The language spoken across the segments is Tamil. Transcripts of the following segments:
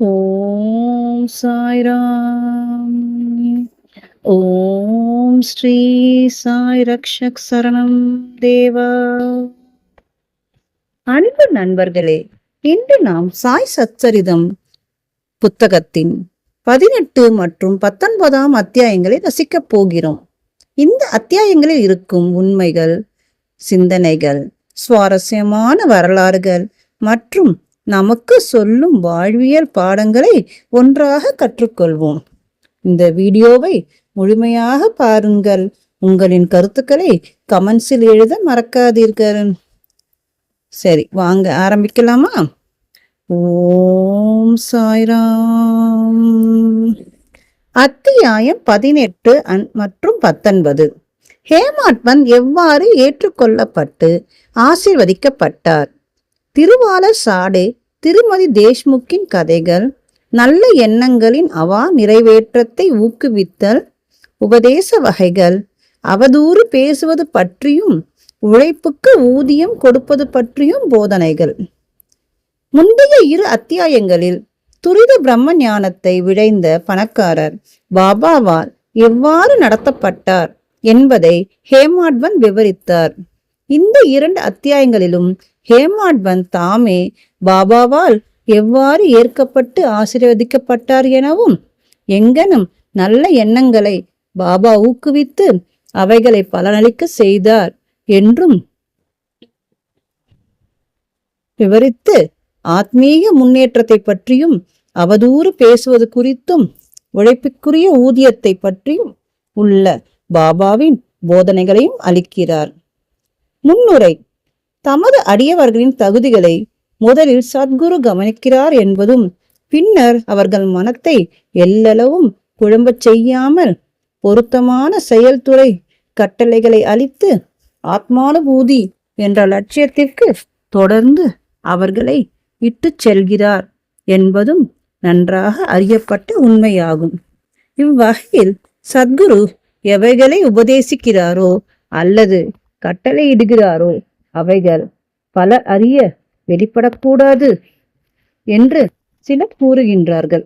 ஓம் சாய்ராம். ஓம் ஸ்ரீ சாய் ரக்ஷக் சரணம் தேவா. அன்பு நண்பர்களே, இன்று நாம் சாய் சச்சரிதம் புத்தகத்தின் 18 மற்றும் 19ஆம் அத்தியாயங்களை ரசிக்கப் போகிறோம். இந்த அத்தியாயங்களில் இருக்கும் உண்மைகள், சிந்தனைகள், சுவாரஸ்யமான வரலாறுகள் மற்றும் நமக்கு சொல்லும் வாழ்வியல் பாடங்களை ஒன்றாக கற்றுக்கொள்வோம். இந்த வீடியோவை முழுமையாக பாருங்கள். உங்களின் கருத்துக்களை கமெண்ட்ஸில் எழுத மறக்காதீர்கள். சரி, வாங்க ஆரம்பிக்கலாமா? ஓம் சாய்ராம். அத்தியாயம் 18 மற்றும் 19. ஹேமாட்பந்த் எவ்வாறு ஏற்றுக்கொள்ளப்பட்டு ஆசீர்வதிக்கப்பட்டார். திருவாளர் சாடே திருமதி தேஷ்முக்கின் கதைகள். நல்ல எண்ணங்களின் அவா நிறைவேற்றத்தை ஊக்குவித்தல். உபதேச வகைகள். அவதூறு பேசுவது பற்றியும் உழைப்புக்கு ஊதியம் கொடுப்பது பற்றியும் போதனைகள். முந்தைய 2 அத்தியாயங்களில் துரித பிரம்ம ஞானத்தை விளைந்த பணக்காரர் பாபாவால் எவ்வாறு நடத்தப்பட்டார் என்பதை ஹேமாட்பந்த் விவரித்தார். இந்த 2 அத்தியாயங்களிலும் ஹேமாட்பந்த் தாமே பாபாவால் எவ்வாறு ஏற்கப்பட்டு ஆசீர்வதிக்கப்பட்டார் எனவும், எங்கனும் நல்ல எண்ணங்களை பாபா ஊக்குவித்து அவைகளை பலனளிக்க செய்தார் என்றும் விவரித்து, ஆத்மீக முன்னேற்றத்தை பற்றியும் அவதூறு பேசுவது குறித்தும் உழைப்புக்குரிய ஊதியத்தை பற்றியும் உள்ள பாபாவின் போதனைகளையும் அளிக்கிறார். முன்னுரை. தமது அடியவர்களின் தகுதிகளை முதலில் சத்குரு கவனிக்கிறார் என்பதும், பின்னர் அவர்கள் மனத்தை எல்லளவும் குழம்பச் செய்யாமல் பொருத்தமான செயல்துறை கட்டளைகளை அளித்து ஆத்மானுபூதி என்ற லட்சியத்திற்கு தொடர்ந்து அவர்களை இட்டு செல்கிறார் என்பதும் நன்றாக அறியப்பட்ட உண்மையாகும். இவ்வகையில் சத்குரு எவைகளை உபதேசிக்கிறாரோ அல்லது கட்டளையிடுகிறாரோ அவைகள் பல அறிய வெளிப்படக்கூடாது என்று சிலர் கூறுகின்றார்கள்.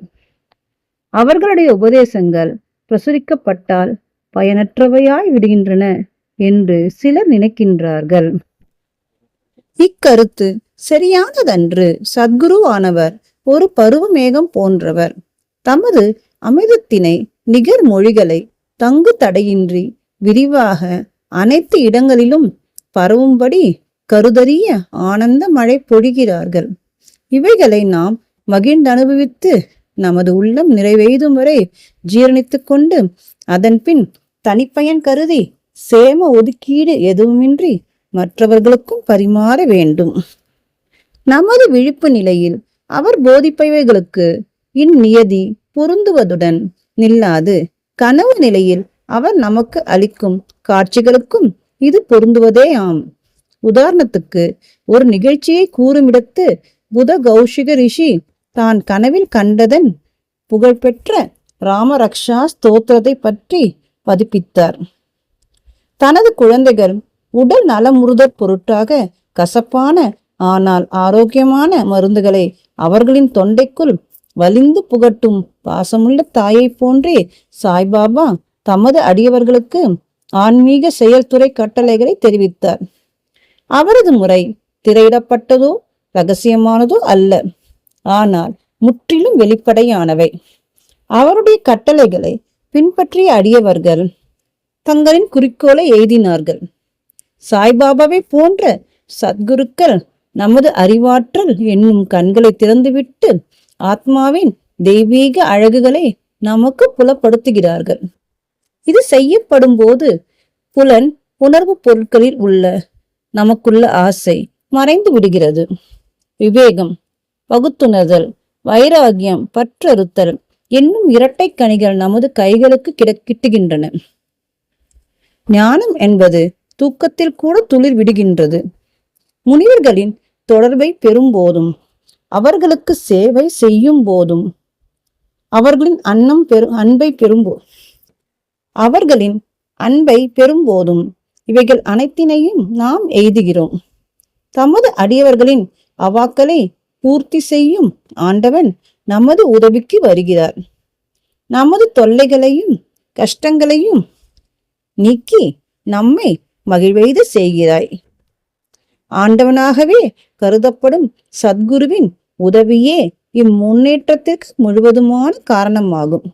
அவர்களுடைய உபதேசங்கள் பிரசுரிக்கப்பட்டால் பயனற்றவையாய் விடுகின்றன என்று சிலர் நினைக்கின்றார்கள். இக்கருத்து சரியானதன்று. சத்குரு ஆனவர் ஒரு பருவ மேகம் போன்றவர். தமது அமிர்தத்தினை நிகர் மொழிகளை தங்கு தடையின்றி விரிவாக அனைத்து இடங்களிலும் பரவும்படி கருதறிய ஆனந்த மழை பொழிகிறார்கள். இவைகளை நாம் மகிழ்ந்து அனுபவித்து நமது உள்ளம் நிறைவேதும் வரை ஜீரணித்து கொண்டு அதன் பின் தனிப்பயன் கருதி சேம ஒதுக்கீடு எதுவுமின்றி மற்றவர்களுக்கும் பரிமாற வேண்டும். நமது விழிப்பு நிலையில் அவர் போதிப்பவைகளுக்கு இந்நியதி பொருந்துவதுடன் நில்லாது, கனவு நிலையில் அவர் நமக்கு அளிக்கும் காட்சிகளுக்கும் இது பொருந்துவதே ஆம். உதாரணத்துக்கு, ஒரு நிகழ்ச்சியை கூறுமிடத்து புத கௌஷிக ரிஷி தான் கனவில் கண்டதன் புகழ்பெற்ற ராமரக்ஷா ஸ்தோத்திரத்தை பற்றி பதிப்பித்தார். தனது குழந்தைகள் உடல் நலமுறுதற் பொருட்டாக கசப்பான ஆனால் ஆரோக்கியமான மருந்துகளை அவர்களின் தொண்டைக்குள் வலிந்து புகட்டும் பாசமுள்ள தாயை போன்றே சாய்பாபா தமது அடியவர்களுக்கு ஆன்மீக செயல்துறை கட்டளைகளை தெரிவித்தார். அவரது முறை திரையிடப்பட்டதோ ரகசியமானதோ அல்ல, ஆனால் முற்றிலும் வெளிப்படையானவை. அவருடைய கட்டளைகளை பின்பற்றிய அடியவர்கள் தங்களின் குறிக்கோளை எய்தினார்கள். சாய்பாபாவை போன்ற சத்குருக்கள் நமது அறிவாற்றல் என்னும் கண்களை திறந்துவிட்டு ஆத்மாவின் தெய்வீக அழகுகளை நமக்கு புலப்படுத்துகிறார்கள். இது செய்யப்படும் போது புலன் உணர்வு பொருட்களில் உள்ள நமக்குள்ள ஆசை மறைந்து விடுகிறது. விவேகம், பகுத்துணர்தல், வைராகியம், பற்றறுத்தல் என்னும் இரட்டை கனிகள் நமது கைகளுக்கு கிட்டுகின்றன. ஞானம் என்பது தூக்கத்தில் கூட துளிர் விடுகின்றது. முனிவர்களின் தொடர்பை பெறும் போதும் அவர்களுக்கு சேவை செய்யும் போதும் அவர்களின் அன்பை பெறும்போதும் இவைகள் அனைத்தினையும் நாம் எய்துகிறோம். தமது அடியவர்களின் அவாக்களை பூர்த்தி செய்யும் ஆண்டவன் நமது உதவிக்கு வருகிறார். நமது தொல்லைகளையும் கஷ்டங்களையும் நீக்கி நம்மை மகிழ்வெய்த செய்கிறாய். ஆண்டவனாகவே கருதப்படும் சத்குருவின் உதவியே இம்முன்னேற்றத்திற்கு முழுவதுமான காரணமாகும்.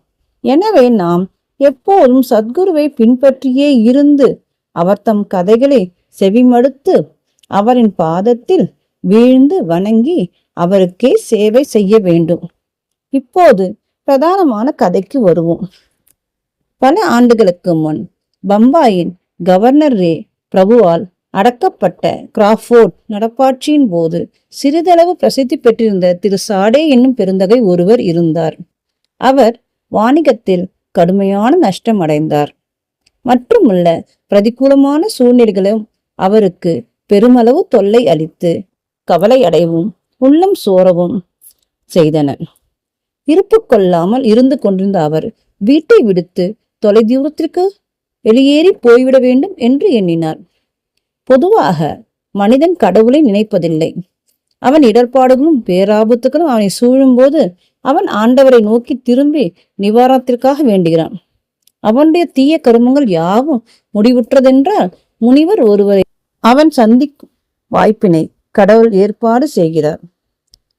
எனவே நாம் எப்போதும் சத்குருவை பின்பற்றியே இருந்து அவர் தம் கதைகளை செவிமடுத்து அவரின் பாதத்தில் வீழ்ந்து வணங்கி அவருக்கே சேவை செய்ய வேண்டும். இப்போது பிரதானமான கதைக்கு வருவோம். பல ஆண்டுகளுக்கு முன் பம்பாயின் கவர்னர் ரே பிரபுவால் அடக்கப்பட்ட கிராஃபோர்ட் நடப்பாட்சியின் போது சிறிதளவு பிரசித்தி பெற்றிருந்த திரு சாடே என்னும் பெருந்தகை ஒருவர் இருந்தார். அவர் வாணிகத்தில் கடுமையான நஷ்டம் அடைந்தார். மற்றுமுள்ள பிரதிகூலமான சூழ்நிலைகளும் அவருக்கு பெருமளவு தொல்லை அளித்து கவலை அடையவும் உள்ளம் சோரவும் செய்தன. இருப்பு கொள்ளாமல் இருந்து கொண்டிருந்த அவர் வீட்டை விடுத்து தொலைதூரத்திற்கு வெளியேறி போய்விட வேண்டும் என்று எண்ணினார். பொதுவாக மனிதன் கடவுளை நினைப்பதில்லை. அவன் இடர்பாடுகளும் பேராபத்துகளும் அவனை சூழும் போது அவன் ஆண்டவரை நோக்கி திரும்பி நிவாரணத்திற்காக வேண்டுகிறான். அவனுடைய தீய கருமங்கள் யாவும் முடிவுற்றதென்றால் முனிவர் ஒருவரை அவன் சந்திக்கும் வாய்ப்பினை கடவுள் ஏற்பாடு செய்கிறார்.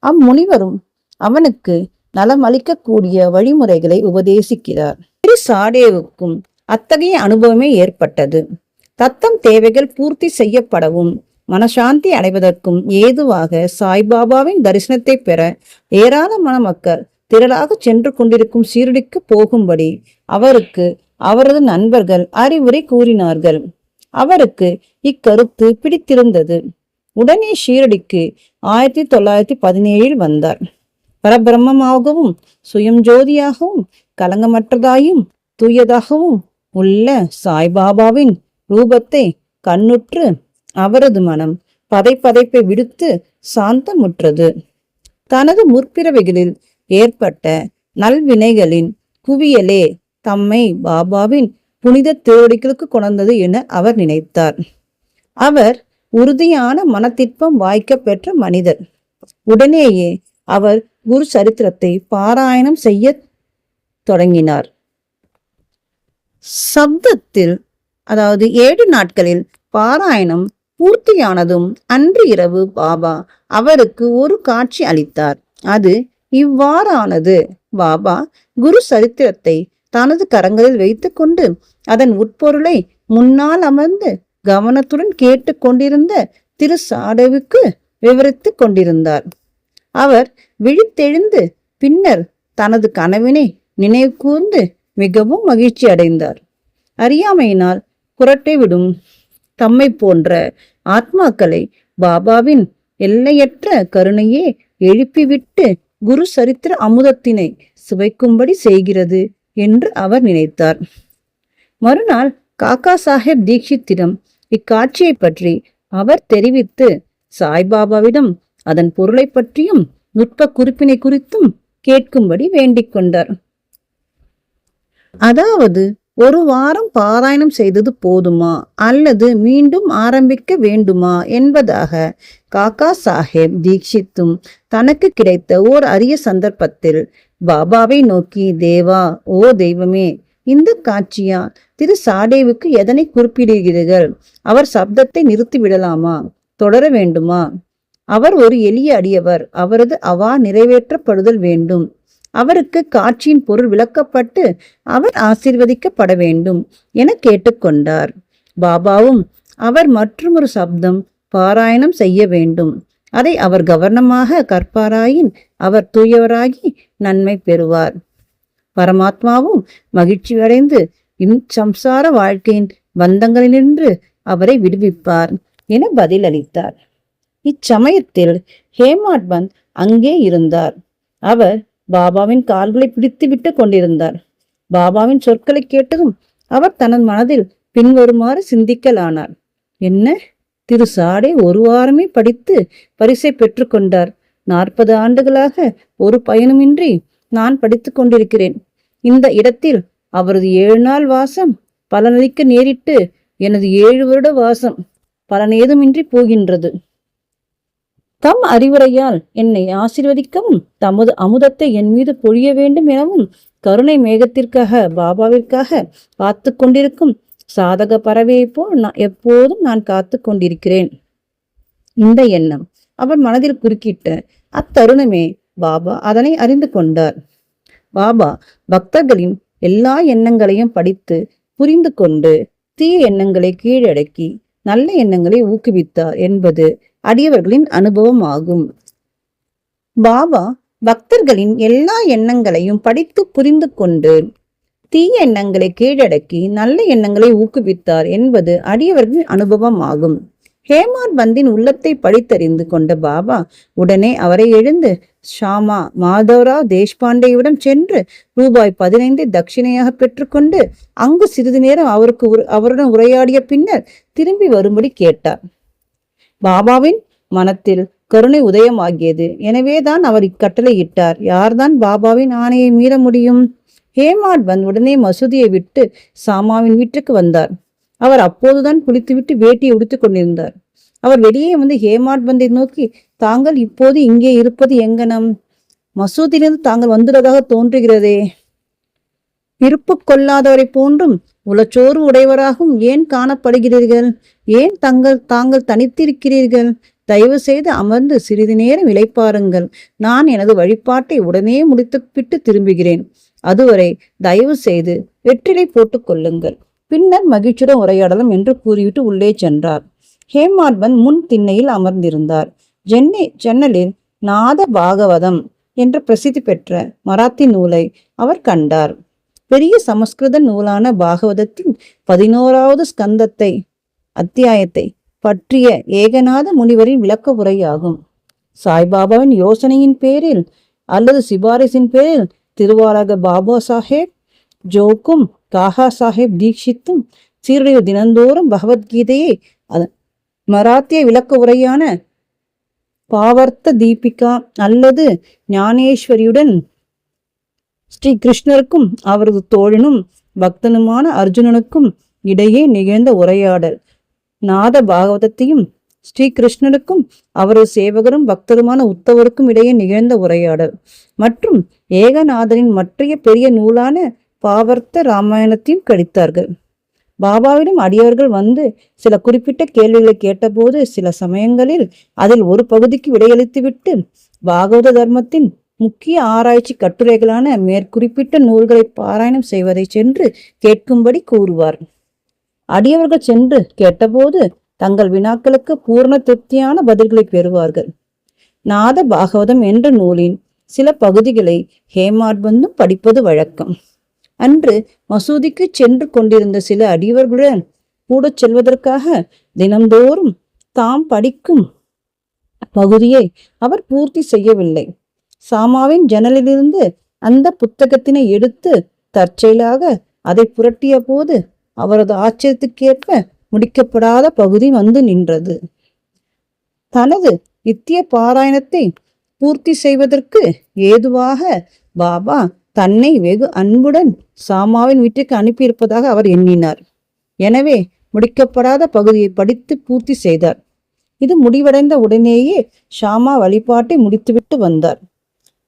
அம்முனிவரும் அவனுக்கு நலம் அளிக்கக்கூடிய வழிமுறைகளை உபதேசிக்கிறார். திரு சாடேவுக்கும் அத்தகைய அனுபவமே ஏற்பட்டது. தத்தம் தேவைகள் பூர்த்தி செய்யப்படவும் மனசாந்தி அடைவதற்கும் ஏதுவாக சாய்பாபாவின் தரிசனத்தை பெற ஏராளமான மக்கள் திரளாக சென்று கொண்டிருக்கும் சீரடிக்கு போகும்படி அவருக்கு அவரது நண்பர்கள் அறிவுரை கூறினார்கள். அவருக்கு இக்கருத்து பிடித்திருந்தது. உடனே ஷீரடிக்கு 1917 வந்தார். பரபிரம்மமாகவும் சுயம் ஜோதியாகவும் கலங்கமற்றதாயும் தூயதாகவும் உள்ள சாய்பாபாவின் ரூபத்தை கண்ணுற்று அவரது மனம் பதைப்பதைப்பை விடுத்து சாந்தமுற்றது. தனது முற்பிறவைகளில் ஏற்பட்ட நல்வினைகளின் குவியலே தம்மை பாபாவின் புனித திருவடிகளுக்கு கொணர்ந்தது என அவர் நினைத்தார். அவர் உறுதியான மனத்திற்பம் வாய்க்க பெற்ற மனிதர். உடனேயே அவர் குரு சரித்திரத்தை பாராயணம் செய்ய தொடங்கினார். சப்தத்தில் 7 நாட்களில் பாராயணம் பூர்த்தியானதும் அன்று இரவு பாபா அவருக்கு ஒரு காட்சி அளித்தார். அது இவ்வாறானது. பாபா குரு சரித்திரத்தை தனது கரங்களில் வைத்துக் கொண்டு அதன் உட்பொருளை முன்னால் அமர்ந்து கவனத்துடன் கேட்டு கொண்டிருந்த திரு சாடேவுக்கு விவரித்து கொண்டிருந்தார். அவர் விழித்தெழுந்து பின்னர் தனது கனவினை நினைவு கூர்ந்து மிகவும் மகிழ்ச்சி அடைந்தார். அறியாமையினால் புரட்டை விடும் தம்மை போன்ற ஆத்மாக்களை பாபாவின் எல்லையற்ற கருணையே எழுப்பிவிட்டு குரு சரித்திர அமுதத்தினை சுவைக்கும்படி செய்கிறது என்று அவர் நினைத்தார். மறுநாள் காக்கா சாஹேப் தீக்ஷித்திடம் இக்காட்சியை பற்றி அவர் தெரிவித்து சாய்பாபாவிடம் அதன் பொருளை பற்றியும் நுட்ப குறிப்பினை குறித்தும் கேட்கும்படி வேண்டிக் கொண்டார். அதாவது, ஒரு வாரம் பாராயணம் செய்தது போதுமா அல்லது மீண்டும் ஆரம்பிக்க வேண்டுமா என்பதாக காக்கா சாஹேப் தீக்ஷித்தும் தனக்கு கிடைத்த ஓர் அரிய சந்தர்ப்பத்தில் பாபாவை நோக்கி, தேவா, ஓ தெய்வமே, இந்த காட்சியா திரு சாடேவுக்கு எதனை குறிப்பிடுகிறீர்கள்? அவர் சப்தத்தை நிறுத்திவிடலாமா? தொடர வேண்டுமா? அவர் ஒரு எளிய அடியவர். அவரது அவா நிறைவேற்றப்படுதல் வேண்டும். அவருக்கு காட்சியின் பொருள் விளக்கப்பட்டு அவர் ஆசீர்வதிக்கப்பட வேண்டும் என கேட்டுக்கொண்டார். பாபாவும் அவர் மற்றொரு சப்தம் பாராயணம் செய்ய வேண்டும். அதை அவர் கவனமாக கற்பாராயின் அவர் தூயவராகி நன்மை பெறுவார். பரமாத்மாவும் மகிழ்ச்சி அடைந்து சம்சார வாழ்க்கையின் பந்தங்களினின்று அவரை விடுவிப்பார் என பதில் அளித்தார். இச்சமயத்தில் ஹேமாட் பந்த் அங்கே இருந்தார். அவர் பாபாவின் கால்களை பிடித்து விட்டு கொண்டிருந்தார். பாபாவின் சொற்களை கேட்டதும் அவர் தனது மனதில் பின்வருமாறு சிந்திக்கலானார். என்ன, திரு சாடே ஒரு வாரமே படித்து பரிசை பெற்று கொண்டார். 40 ஆண்டுகளாக ஒரு பயனுமின்றி நான் படித்துக் கொண்டிருக்கிறேன். இந்த இடத்தில் அவரது 7 நாள் வாசம் பலனளிக்க நேரிட்டு எனது 7 வருட வாசம் பலனேதுமின்றி போகின்றது. தம் அறிவுரையால் என்னை ஆசீர்வதிக்கவும் தமது அமுதத்தை என் மீது பொழிய வேண்டும் எனவும் கருணை மேகத்திற்காக பாபாவிற்காக காத்து கொண்டிருக்கும் சாதக பறவையை போல் எப்போதும் நான் காத்து கொண்டிருக்கிறேன். இந்த எண்ணம் அவர் மனதில் குறுக்கிட்ட அத்தருணமே பாபா அதனை அறிந்து கொண்டார். பாபா பக்தர்களின் எல்லா எண்ணங்களையும் படித்து புரிந்து கொண்டு தீய எண்ணங்களை கீழடக்கி நல்ல எண்ணங்களை ஊக்குவித்தார் என்பது அடியவர்களின் அனுபவம் ஆகும். பாபா பக்தர்களின் எல்லா எண்ணங்களையும் படித்து புரிந்து கொண்டு தீய எண்ணங்களை கீழடக்கி நல்ல எண்ணங்களை ஊக்குவித்தார் என்பது அடியவர்களின் அனுபவம் ஆகும். ஹேமாட் பந்தின் உள்ளத்தை படித்தறிந்து கொண்ட பாபா உடனே அவரை எழுந்து ஷாமா மாதவராவ் தேஷ்பாண்டேயுடன் சென்று ரூபாய் 15 தட்சிணையாக பெற்றுக்கொண்டு அங்கு சிறிது நேரம் அவருடன் உரையாடிய பின்னர் திரும்பி வரும்படி கேட்டார். பாபாவின் மனத்தில் கருணை உதயமாகியது. எனவேதான் அவர் இக்கட்டளையிட்டார். யார்தான் பாபாவின் ஆணையை மீற முடியும்? ஹேமாட் பந்த் உடனே மசூதியை விட்டு சாமாவின் வீட்டுக்கு வந்தார். அவர் அப்போதுதான் குளித்துவிட்டு வேட்டியை உடுத்திக் கொண்டிருந்தார். அவர் வெளியே வந்து ஹேமாட் பந்தை நோக்கி, தாங்கள் இப்போது இங்கே இருப்பது எங்கனம்? மசூதியிலிருந்து தாங்கள் வந்துள்ளதாக தோன்றுகிறதே. விருப்பு கொள்ளாதவரை போன்றும் உளச்சோர்வு உடையவராகவும் ஏன் காணப்படுகிறீர்கள்? ஏன் தாங்கள் தனித்திருக்கிறீர்கள்? தயவு செய்து அமர்ந்து சிறிது நேரம் இளைப்பாருங்கள். நான் எனது வழிபாட்டை உடனே முடித்துவிட்டு திரும்புகிறேன். அதுவரை தயவு செய்து வெற்றிலை போட்டுக் கொள்ளுங்கள். பின்னர் மகிழ்ச்சியுடன் உரையாடலாம் என்று கூறிவிட்டு உள்ளே சென்றார். ஹேமாட் பந்த் முன் திண்ணையில் அமர்ந்திருந்தார். ஜன்னலில் நாத பாகவதம் என்ற பிரசித்தி பெற்ற மராத்தி நூலை அவர் கண்டார். பெரிய சமஸ்கிருத நூலான பாகவதத்தின் 11வது ஸ்கந்தத்தை அத்தியாயத்தை பற்றிய ஏகநாத முனிவரின் விளக்க உரையாகும். சாய்பாபாவின் யோசனையின் பேரில் அல்லது சிபாரிசின் பேரில் திருவாரக பாபா சாஹேப் ஜோக்கும் காகா சாஹேப் தீக்ஷித்தும் சீரடியில் தினந்தோறும் பகவத்கீதையை மராத்திய விளக்க உரையான பாவர்த்த தீபிகா அல்லது ஞானேஸ்வரியுடன் ஸ்ரீ கிருஷ்ணருக்கும் அவரது தோழனும் பக்தனுமான அர்ஜுனனுக்கும் இடையே நிகழ்ந்த உரையாடல், நாத பாகவதத்தையும் ஸ்ரீ கிருஷ்ணனுக்கும் அவரது சேவகரும் பக்தருமான உத்தவருக்கும் இடையே நிகழ்ந்த உரையாடல் மற்றும் ஏகநாதனின் மற்றைய பெரிய நூலான பாவர்த்த ராமாயணத்தையும் கழித்தார்கள். பாபாவிடம் அடியவர்கள் வந்து சில குறிப்பிட்ட கேள்விகளை கேட்டபோது சில சமயங்களில் அதில் ஒரு பகுதிக்கு விடையளித்துவிட்டு பாகவத தர்மத்தின் முக்கிய ஆராய்ச்சி கட்டுரைகளான மேற்குறிப்பிட்ட நூல்களை பாராயணம் செய்வதை சென்று கேட்கும்படி கூறுவார். அடியவர்கள் சென்று கேட்டபோது தங்கள் வினாக்களுக்கு பூர்ண திருப்தியான பதில்களை பெறுவார்கள். நாத பாகவதம் என்ற நூலின் சில பகுதிகளை ஹேமாட் பந்தும் படிப்பது வழக்கம். அன்று மசூதிக்கு சென்று கொண்டிருந்த சில அடியவர்களுடன் கூட செல்வதற்காக தினந்தோறும் தாம் படிக்கும் பகுதியை அவர் பூர்த்தி செய்யவில்லை. சாமாவின் ஜன்னலிலிருந்து அந்த புத்தகத்தினை எடுத்து தற்செயலாக அதை புரட்டிய போது அவரது ஆச்சரியத்துக்கேற்ப முடிக்கப்படாத பகுதி வந்து நின்றது. தனது நித்திய பாராயணத்தை பூர்த்தி செய்வதற்கு ஏதுவாக பாபா தன்னை வெகு அன்புடன் சாமாவின் வீட்டுக்கு அனுப்பியிருப்பதாக அவர் எண்ணினார். எனவே முடிக்கப்படாத பகுதியை படித்து பூர்த்தி செய்தார். இது முடிவடைந்த உடனேயே ஷாமா வழிபாட்டை முடித்துவிட்டு வந்தார்.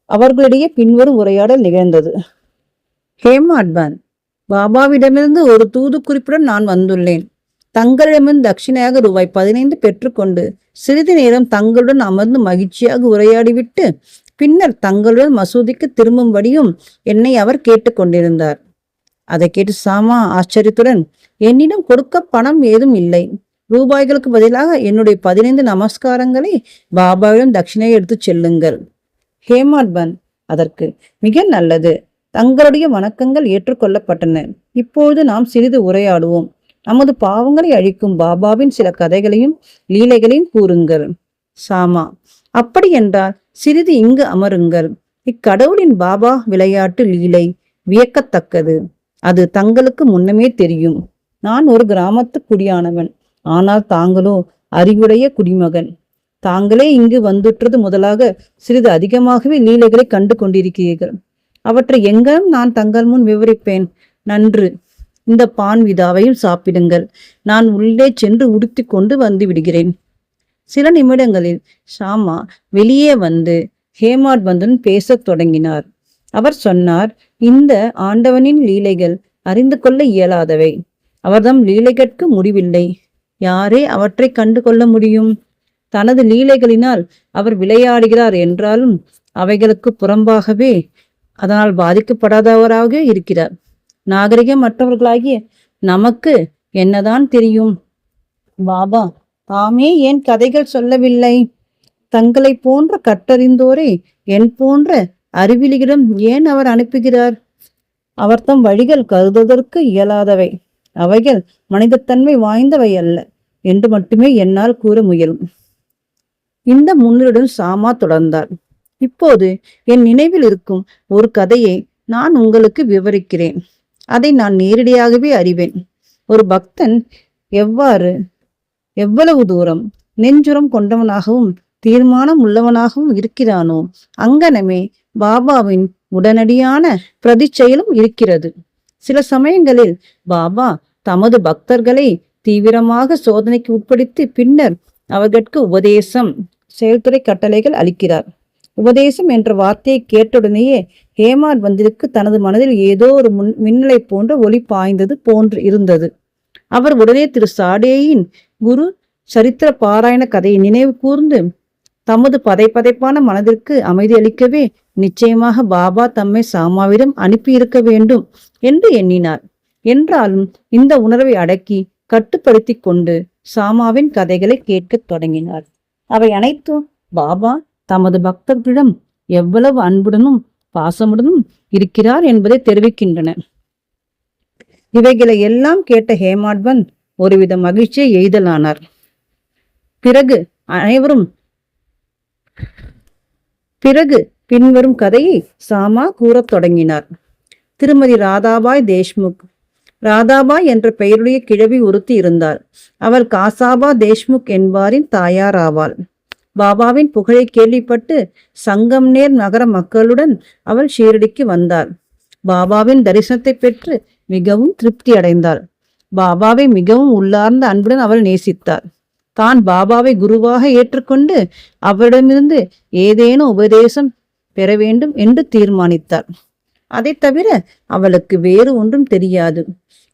அவர்களிடையே பின்வரும் உரையாடல் நிகழ்ந்தது. ஹேமாட் பந்த், பாபாவிடமிருந்து ஒரு தூது குறிப்புடன் நான் வந்துள்ளேன். தங்களிடமிருந்து தட்சிணையாக ரூபாய் 15 பெற்றுக்கொண்டு சிறிது நேரம் தங்களுடன் அமர்ந்து மகிழ்ச்சியாக உரையாடிவிட்டு பின்னர் தங்களுடன் மசூதிக்கு திரும்பும்படியும் என்னை அவர் கேட்டுக்கொண்டிருந்தார். அதை கேட்டு சாமா ஆச்சரியத்துடன், என்னிடம் கொடுக்க பணம் ஏதும் இல்லை. ரூபாய்களுக்கு பதிலாக என்னுடைய 15 நமஸ்காரங்களை பாபாவிடம் தட்சிணையை எடுத்து செல்லுங்கள். ஹேமாட் பந்த், அதற்கு மிக நல்லது. தங்களுடைய வணக்கங்கள் ஏற்றுக்கொள்ளப்பட்டன. இப்பொழுது நாம் சிறிது உரையாடுவோம். நமது பாவங்களை அழிக்கும் பாபாவின் சில கதைகளையும் லீலைகளையும் கூறுங்கள். சாமா, அப்படி என்றால் சிறிது இங்கு அமருங்கள். இக்கடவுளின் பாபா விளையாட்டு லீலை வியக்கத்தக்கது. அது தங்களுக்கு முன்னமே தெரியும். நான் ஒரு கிராமத்து குடியானவன். ஆனால் தாங்களோ அறிவுடைய குடிமகன். தாங்களே இங்கு வந்துற்றது முதலாக சிறிது அதிகமாகவே லீலைகளை கண்டு கொண்டிருக்கிறீர்கள். அவற்றை எங்கனும் நான் தங்கள் முன் விவரிப்பேன். நன்று, இந்த பான் விதாவையும் சாப்பிடுங்கள். நான் உள்ளே சென்று உடுத்தி கொண்டு வந்து விடுகிறேன். சில நிமிடங்களில் ஷாமா வெளியே வந்து ஹேமாட்பந்துடன் பேசத் தொடங்கினார். அவர் சொன்னார், இந்த ஆண்டவனின் லீலைகள் அறிந்து கொள்ள இயலாதவை. அவர்தம் லீலைகட்கு முடிவில்லை. யாரே அவற்றை கண்டு கொள்ள முடியும்? தனது லீலைகளினால் அவர் விளையாடுகிறார் என்றாலும் அவைகளுக்கு புறம்பாகவே அதனால் பாதிக்கப்படாதவராக இருக்கிறார். நாகரிகம் மற்றவர்களாகிய நமக்கு என்னதான் தெரியும்? பாபா தாமே ஏன் கதைகள் சொல்லவில்லை? தங்களை போன்ற கற்றறிந்தோரை என் போன்ற அறிவிலிகளிடம் ஏன் அவர் அனுப்புகிறார்? அவர் தம் வழிகள் கருதுவதற்கு இயலாதவை, அவைகள் மனிதத்தன்மை வாய்ந்தவை அல்ல என்று மட்டுமே என்னால் கூற முயலும். இந்த முன்னுடன் சாமா தொடர்ந்தார். இப்போது என் நினைவில் இருக்கும் ஒரு கதையை நான் உங்களுக்கு விவரிக்கிறேன். அதை நான் நேரடியாகவே அறிவேன். ஒரு பக்தன் எவ்வளவு தூரம் நெஞ்சுரம் கொண்டவனாகவும் தீர்மானம் உள்ளவனாகவும் இருக்கிறானோ அங்கனமே பாபாவின் உடனடியான பிரதிச்செயலும் இருக்கிறது. சில சமயங்களில் பாபா தமது பக்தர்களை தீவிரமாக சோதனைக்கு உட்படுத்தி பின்னர் அவர்களுக்கு உபதேசம், செயல்துறை கட்டளைகள் அளிக்கிறார். உபதேசம் என்ற வார்த்தையை கேட்டுடனேயே ஹேமாட்பந்திற்கு தனது மனதில் ஏதோ ஒரு மின்னலை போன்ற ஒளி பாய்ந்தது போன்று இருந்தது. அவர் உடனே திரு சாடேயின் குரு சரித்திர பாராயண கதையை நினைவு கூர்ந்து தமது பதைப்பதைப்பான மனதிற்கு அமைதி அளிக்கவே நிச்சயமாக பாபா தம்மை சாமாவிடம் அனுப்பியிருக்க வேண்டும் என்று எண்ணினார். என்றாலும் இந்த உணர்வை அடக்கி கட்டுப்படுத்தி கொண்டு சாமாவின் கதைகளை கேட்கத் தொடங்கினார். அவை அனைத்தும் பாபா தமது பக்தர்களிடம் எவ்வளவு அன்புடனும் பாசமுடனும் இருக்கிறார் என்பதை தெரிவிக்கின்றன. இவைகளை எல்லாம் கேட்ட ஹேமாட்பந்த் ஒருவித மகிழ்ச்சியை எய்தலானார். பிறகு பின்வரும் கதையை சாமா கூறத் தொடங்கினார். திருமதி ராதாபாய் தேஷ்முக். ராதாபாய் என்ற பெயருடைய கிழவி ஒருத்தி இருந்தார். அவள் காசாபா தேஷ்முக் என்பாரின் தாயார் ஆவாள். பாபாவின் புகழை கேள்விப்பட்டு சங்கம்நேர் நகர மக்களுடன் அவள் ஷீரடிக்கு வந்தாள். பாபாவின் தரிசனத்தை பெற்று மிகவும் திருப்தி அடைந்தாள். பாபாவை மிகவும் உள்ளார்ந்த அன்புடன் அவள் நேசித்தாள். தான் பாபாவை குருவாக ஏற்றுக்கொண்டு அவரிடமிருந்து ஏதேனும் உபதேசம் பெற வேண்டும் என்று தீர்மானித்தாள். அதை தவிர அவளுக்கு வேறு ஒன்றும் தெரியாது.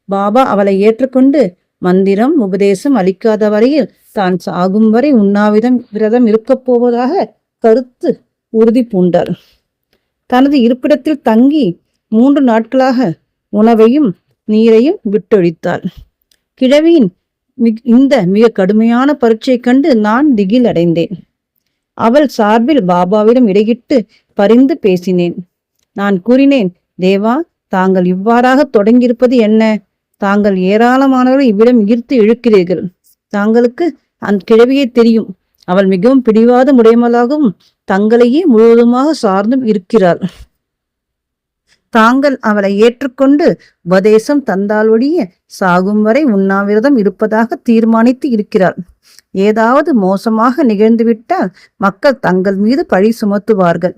பாபா அவளை ஏற்றுக்கொண்டு மந்திரம் உபதேசம் அளிக்காத வரையில் தான் சாகும் வரை விரதம் இருக்கப் போவதாக கருத்து உறுதி பூண்டார். தனது இருப்பிடத்தில் தங்கி 3 நாட்களாக உணவையும் நீரையும் விட்டொழித்தாள். கிழவியின் இந்த மிக கடுமையான பரீட்சை கண்டு நான் திகில் அடைந்தேன். அவள் சார்பில் பாபாவிடம் இடையிட்டு பரிந்து பேசினேன். நான் கூறினேன், தேவா, தாங்கள் இவ்வாறாக தொடங்கியிருப்பது என்ன? தாங்கள் ஏராளமானவர்கள் இவ்விடம் ஈர்த்து இழுக்கிறீர்கள். தாங்களுக்கு அந்த கிழவியை தெரியும். அவள் மிகவும் பிடிவாத உடையவளாகவும் தங்களையே முழுவதுமாக சார்ந்தும் இருக்கிறாள். தாங்கள் அவளை ஏற்றுக்கொண்டு உபதேசம் தந்தாலொழிய சாகும் வரை உண்ணாவிரதம் இருப்பதாக தீர்மானித்து இருக்கிறாள். ஏதாவது மோசமாக நிகழ்ந்துவிட்டால் மக்கள் தங்கள் மீது பழி சுமத்துவார்கள்.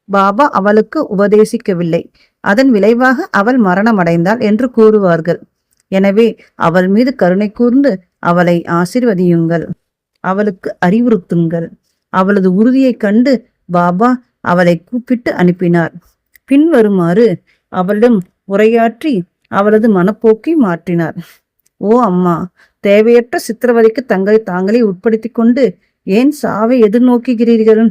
பாபா அவளுக்கு உபதேசிக்கவில்லை, அதன் விளைவாக அவள் மரணமடைந்தாள் என்று கூறுவார்கள். எனவே அவள் மீது கருணை கூர்ந்து அவளை ஆசீர்வதியுங்கள், அவளுக்கு அறிவுறுத்துங்கள். அவளது உறுதியை கண்டு பாபா அவளை கூப்பிட்டு அனுப்பினார். பின்வருமாறு அவளிடம் உரையாற்றி அவளது மனப்போக்கை மாற்றினார். ஓ அம்மா, தேவையற்ற சித்திரவதைக்கு தங்களை தாங்களே உட்படுத்தி கொண்டு ஏன் சாவை எதிர்நோக்குகிறீர்கள்?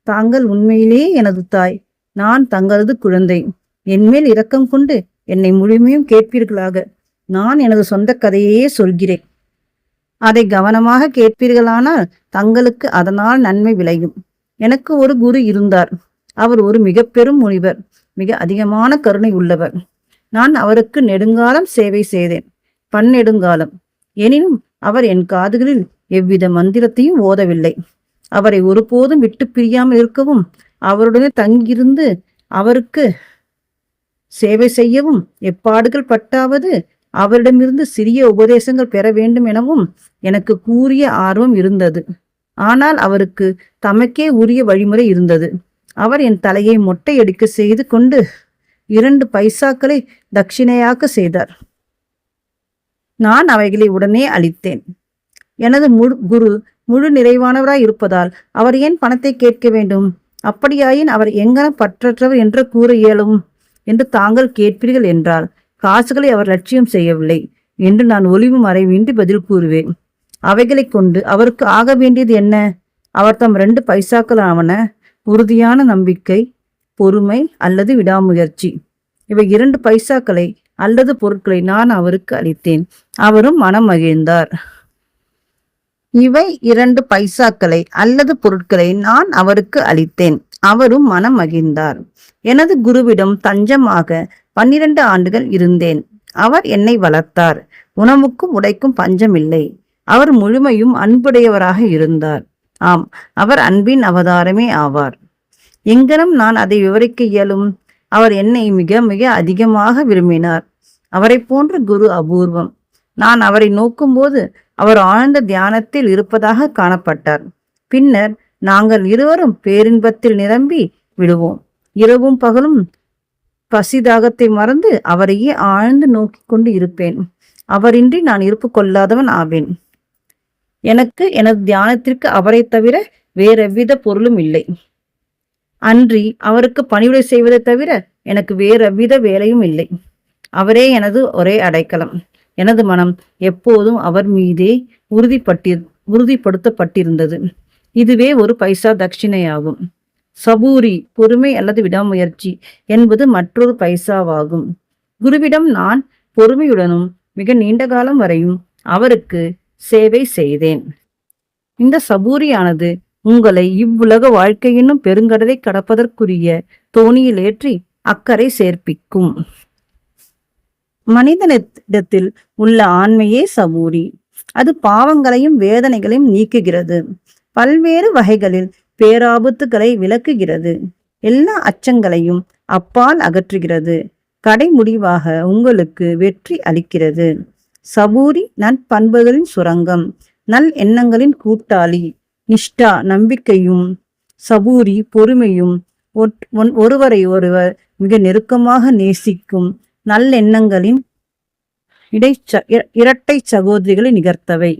தாங்கள் உண்மையிலேயே எனது தாய், நான் தங்களது குழந்தை. என்மேல் இரக்கம் கொண்டு என்னை முழுமையும் கேட்பீர்களாக. நான் எனது சொந்த கதையையே சொல்கிறேன். அதை கவனமாக கேட்பீர்களானால் தங்களுக்கு அதனால் நன்மை விளையும். எனக்கு ஒரு குரு இருந்தார். அவர் ஒரு மிக பெரும் முனிவர், மிக அதிகமான கருணை உள்ளவர். நான் அவருக்கு நெடுங்காலம் சேவை செய்தேன், பன்னெடுங்காலம். எனினும் அவர் என் காதுகளில் எவ்வித மந்திரத்தையும் ஓதவில்லை. அவரை ஒருபோதும் விட்டு பிரியாமல் இருக்கவும், அவருடனே தங்கியிருந்து அவருக்கு சேவை செய்யவும் எப்பாடுகள் பட்டாவது அவரிடமிருந்து சிறிய உபதேசங்கள் பெற வேண்டும் எனவும் எனக்கு கூறிய ஆர்வம் இருந்தது. ஆனால் அவருக்கு தமக்கே உரிய வழிமுறை இருந்தது. அவர் என் தலையை மொட்டையடிக்க செய்து கொண்டு 2 பைசாக்களை தட்சிணையாக்க செய்தார். நான் அவைகளை உடனே அளித்தேன். எனது குரு முழு நிறைவானவராய் இருப்பதால் அவர் ஏன் பணத்தை கேட்க வேண்டும்? அப்படியாயின் அவர் எங்கனம் பற்றற்றவர் என்று கூற இயலும் என்று தாங்கள் கேட்பீர்கள் என்றால், காசுகளை அவர் லட்சியம் செய்யவில்லை என்று நான் ஒளிவு மறைவின்றி பதில் கூறுவேன். அவைகளை கொண்டு அவருக்கு ஆக வேண்டியது என்ன? அவர் தம் 2 பைசாக்கள் ஆவன உறுதியான நம்பிக்கை, பொறுமை அல்லது விடாமுயற்சி. இவை 2 பைசாக்களை அல்லது பொருட்களை நான் அவருக்கு அளித்தேன், அவரும் மனம் மகிழ்ந்தார். இவை 2 பைசாக்களை அல்லது பொருட்களை நான் அவருக்கு அளித்தேன், அவரும் மனம் மகிழ்ந்தார். எனது குருவிடம் தஞ்சமாக 12 ஆண்டுகள் இருந்தேன். அவர் என்னை வளர்த்தார். உணவுக்கும் உடைக்கும் பஞ்சமில்லை. அவர் முழுமையும் அன்புடையவராக இருந்தார். ஆம், அவர் அன்பின் அவதாரமே ஆவார். எங்கனம் நான் அதை விவரிக்க இயலும்? அவர் என்னை மிக மிக அதிகமாக விரும்பினார். அவரை போன்ற குரு அபூர்வம். நான் அவரை நோக்கும்போது அவர் ஆழ்ந்த தியானத்தில் இருப்பதாக காணப்பட்டார். பின்னர் நாங்கள் இருவரும் பேரின்பத்தில் நிரம்பி விடுவோம். இரவும் பகலும் பசிதாகத்தை மறந்து அவரையே ஆழ்ந்து நோக்கி கொண்டு இருப்பேன். அவரின்றி நான் இருப்பு கொள்ளாதவன் ஆவேன். எனக்கு எனது தியானத்திற்கு அவரை தவிர வேறெவ்வித பொருளும் இல்லை. அன்றி அவருக்கு பணிவிடை செய்வதை தவிர எனக்கு வேறெவ்வித வேலையும் இல்லை. அவரே எனது ஒரே அடைக்கலம். எனது மனம் எப்போதும் அவர் மீதே உறுதிப்படுத்தப்பட்டிருந்தது. இதுவே 1 பைசா தட்சிணையாகும். சபூரி, பொறுமை அல்லது விடாமுயற்சி என்பது மற்றொரு பைசாவாகும். குருவிடம் நான் பொறுமையுடனும் மிக நீண்ட காலம் வரையும் அவருக்கு சேவை செய்தேன். இந்த சபூரியானது உங்களை இவ்வுலக வாழ்க்கை என்னும் பெருங்கடலை கடப்பதற்குரிய தோணியில் ஏற்றி அக்கறை சேர்ப்பிக்கும். மனிதனிடத்தில் உள்ள ஆண்மையே சபூரி. அது பாவங்களையும் வேதனைகளையும் நீக்குகிறது. பல்வேறு வகைகளில் பேராபத்துகளை விலக்குகிறது. எல்லா அச்சங்களையும் அப்பால் அகற்றுகிறது. கடைமுடிவாக உங்களுக்கு வெற்றி அளிக்கிறது. சபூரி நற்பண்புகளின் சுரங்கம், நல் எண்ணங்களின் கூட்டாளி. நிஷ்டா நம்பிக்கையும் சபூரி பொறுமையும் ஒருவரை ஒருவர் மிக நெருக்கமாக நேசிக்கும் நல்லெண்ணங்களின் இரட்டை சகோதரிகளை நிகர்த்தவை.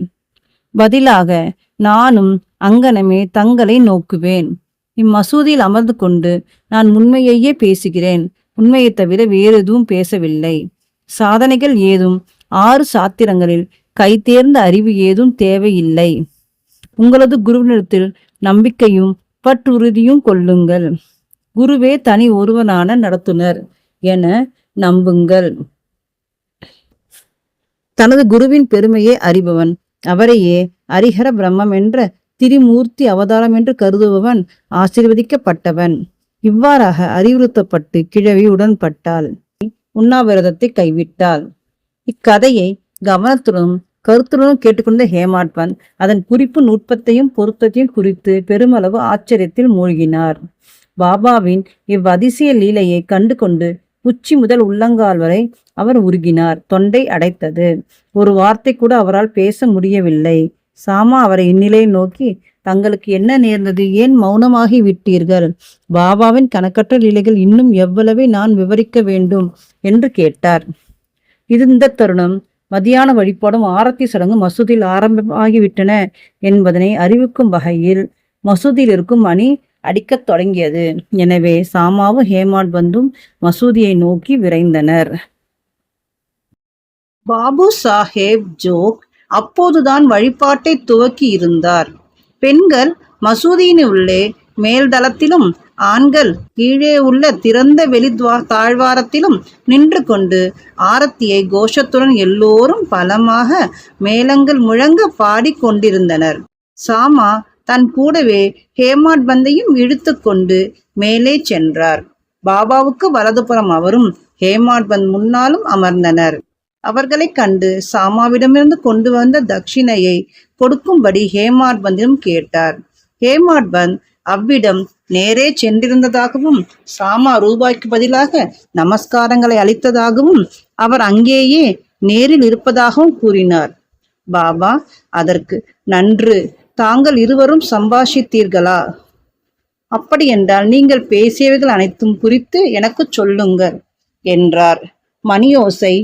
பதிலாக நானும் அங்கனமே தங்களை நோக்குவேன். இம்மசூதியில் அமர்ந்து கொண்டு நான் உண்மையையே பேசுகிறேன். உண்மையை தவிர வேறு எதுவும் பேசவில்லை. சாதனைகள் ஏதும் 6 சாத்திரங்களில் கைதேர்ந்த அறிவு ஏதும் தேவையில்லை. உங்களது குருவினிடத்தில் நம்பிக்கையும் பற்றுறுதியும் கொள்ளுங்கள். குருவே தனி ஒருவனான நடத்துனர் என நம்புங்கள். தனது குருவின் பெருமையை அறிபவன், அவரையே அரிஹர பிரம்மம் என்ற திரிமூர்த்தி அவதாரம் என்று கருதுபவன் ஆசீர்வதிக்கப்பட்டவன். இவ்வாறாக அறிவுறுத்தப்பட்டு கிழவி உடன்பட்டாள். உண்ணாவிரதத்தை கைவிட்டாள். இக்கதையை கவனத்துடனும் கருத்துடனும் கேட்டுக்கொண்ட ஹேமாட்பந்த் அதன் குறிப்பு நுட்பத்தையும் பொருத்தத்தையும் குறித்து பெருமளவு ஆச்சரியத்தில் மூழ்கினார். பாபாவின் இவ்வதிசய லீலையை கண்டு கொண்டு உச்சி முதல் உள்ளங்கால் வரை அவர் உருகினார். தொண்டை அடைத்தது. ஒரு வார்த்தை கூட அவரால் பேச முடியவில்லை. சாமா அவரை இந்நிலையை நோக்கி, தங்களுக்கு என்ன நேர்ந்தது? ஏன் மௌனமாகி விட்டீர்கள்? பாபாவின் கணக்கற்ற லீலைகள் இன்னும் எவ்வளவை நான் விவரிக்க வேண்டும் என்று கேட்டார். இந்த தருணம் மதியான வழிபாடும் ஆரத்தி சடங்கு மசூதியில் ஆரம்பமாகிவிட்டன என்பதனை அறிவிக்கும் வகையில் மசூதியில் இருக்கும் மணி அடிக்கத் தொடங்கியது. எனவே சாமாவும் ஹேமாட்பந்தும் மசூதியை நோக்கி விரைந்தனர். பாபு சாஹேப் ஜோக் அப்போதுதான் வழிபாட்டை துவக்கி இருந்தார். பெண்கள் மசூதியின் உள்ளே மேல்தளத்திலும் ஆண்கள் கீழே உள்ள திறந்த வெளி தாழ்வாரத்திலும் நின்று கொண்டு ஆரத்தியை கோஷத்துடன் எல்லோரும் பலமாக மேளங்கள் முழங்க பாடிக்கொண்டிருந்தனர். சாமா தன் கூடவே ஹேமாட்பந்தையும் இழுத்து கொண்டு மேலே சென்றார். பாபாவுக்கு வலதுபுறம் அவரும் ஹேமாட்பந்த் முன்னாலும் அமர்ந்தனர். அவர்களை கண்டு சாமாவிடமிருந்து கொண்டு வந்த தட்சிணையை கொடுக்கும்படி ஹேமாட்பந்திடம் கேட்டார். ஹேமாட்பந்த் அவ்விடம் நேரே சென்றிருந்ததாகவும் சாமா ரூபாய்க்கு பதிலாக நமஸ்காரங்களை அளித்ததாகவும் அவர் அங்கேயே நேரில் இருப்பதாகவும் கூறினார். பாபா அதற்கு நன்று, தாங்கள் இருவரும் சம்பாஷித்தீர்களா? அப்படியென்றால் நீங்கள் பேசியவைகள் அனைத்தும் குறித்து எனக்கு சொல்லுங்கள் என்றார். மணியோசை,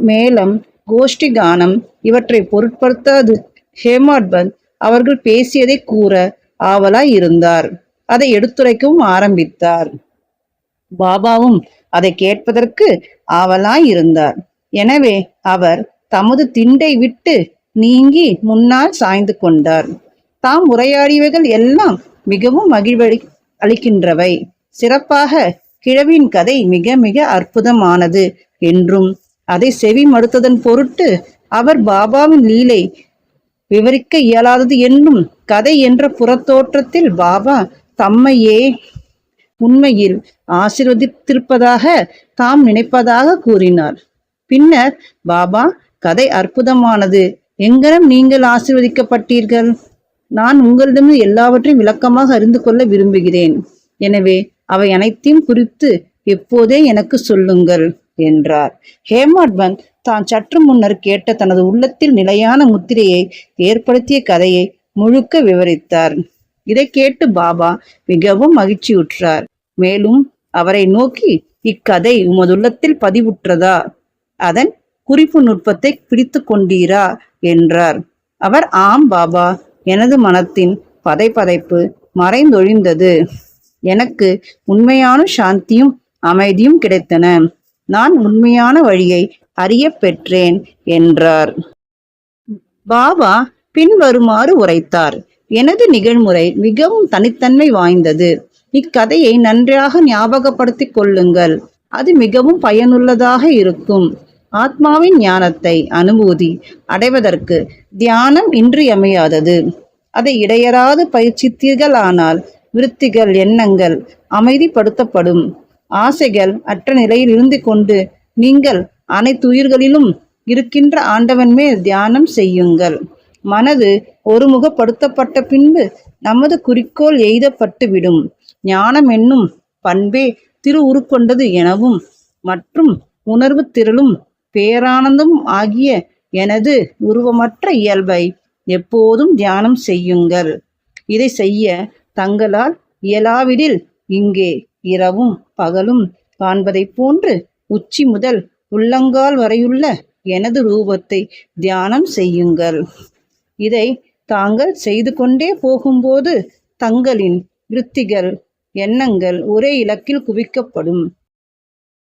மேளம், கோஷ்டி கானம் இவற்றை பொருட்படுத்தாது ஹேமாட்பந்த் அவர்கள் பேசியதை கூற ஆவலாய் இருந்தார். அதை எடுத்துரைக்கவும் ஆரம்பித்தார். பாபாவும் அதை கேட்பதற்கு ஆவலாய் இருந்தார். எனவே அவர் தமது திண்டை விட்டு நீங்கி முன்னால் சாய்ந்து கொண்டார். தாம் உரையாடியவைகள் எல்லாம் மிகவும் மகிழ்வழி அளிக்கின்றவை. சிறப்பாக கிழவியின் கதை மிக மிக அற்புதமானது என்றும் அதை செவி மடுத்ததன் பொருட்டு அவர் பாபாவின் லீலை விவரிக்க இயலாதது என்னும் கதை என்ற புறத்தோற்றத்தில் பாபா தம்மையே உண்மையில் ஆசீர்வதித்திருப்பதாக தாம் நினைப்பதாக கூறினார். பின்னர் பாபா, கதை அற்புதமானது, எங்கனம் நீங்கள் ஆசீர்வதிக்கப்பட்டீர்கள்? நான் உங்களிடம் எல்லாவற்றையும் விளக்கமாக அறிந்து கொள்ள விரும்புகிறேன். எனவே அவை அனைத்தையும் குறித்து எப்போதே எனக்கு சொல்லுங்கள் என்றார். ஹேமாட் பந்த் தான் சற்று முன்னர் கேட்ட தனது உள்ளத்தில் நிலையான முத்திரையை ஏற்படுத்திய கதையை முழுக்க விவரித்தார். இதை கேட்டு பாபா மிகவும் மகிழ்ச்சியுற்றார். மேலும் அவரை நோக்கி, இக்கதை உமதுள்ளத்தில் பதிவுற்றதா? அதன் குறிப்பு நுட்பத்தை பிடித்து கொண்டீரா என்றார். அவர், ஆம் பாபா, எனது மனத்தின் பதைப்பதைப்பு மறைந்தொழிந்தது. எனக்கு உண்மையான சாந்தியும் அமைதியும் கிடைத்தன. நான் உண்மையான வழியை அறிய பெற்றேன் என்றார். பாபா பின்வருமாறு உரைத்தார். எனது நிகழ்முறை மிகவும் தனித்தன்மை வாய்ந்தது. இக்கதையை நன்றாக ஞாபகப்படுத்திக் கொள்ளுங்கள். அது மிகவும் பயனுள்ளதாக இருக்கும். ஆத்மாவின் ஞானத்தை அனுபூதி அடைவதற்கு தியானம் இன்றியமையாதது. அதை இடையறாது பயிற்சித்தீர்கள் ஆனால் விருத்திகள், எண்ணங்கள் அமைதிப்படுத்தப்படும். ஆசைகள் அற்ற நிலையில் இருந்து கொண்டு நீங்கள் அனைத்து உயிர்களிலும் இருக்கின்ற ஆண்டவன் மேல் தியானம் செய்யுங்கள். மனது ஒருமுகப்படுத்தப்பட்ட பின்பு நமது குறிக்கோள் எய்தப்பட்டுவிடும். ஞானம் என்னும் பண்பே திரு உருக்கொண்டது எனவும் மற்றும் உணர்வு திரளும் பேரானந்தம் ஆகிய எனது உருவமற்ற இயல்பை எப்போதும் தியானம் செய்யுங்கள். இதை செய்ய தங்களால் இயலாவிடில் இங்கே இரவும் பகலும் காண்பதைப் போன்று உச்சி முதல் உள்ளங்கால் வரையுள்ள எனது ரூபத்தை தியானம் செய்யுங்கள். இதை தாங்கள் செய்து கொண்டே போகும்போது தங்களின் விருத்திகள், எண்ணங்கள் ஒரே இலக்கில் குவிக்கப்படும்.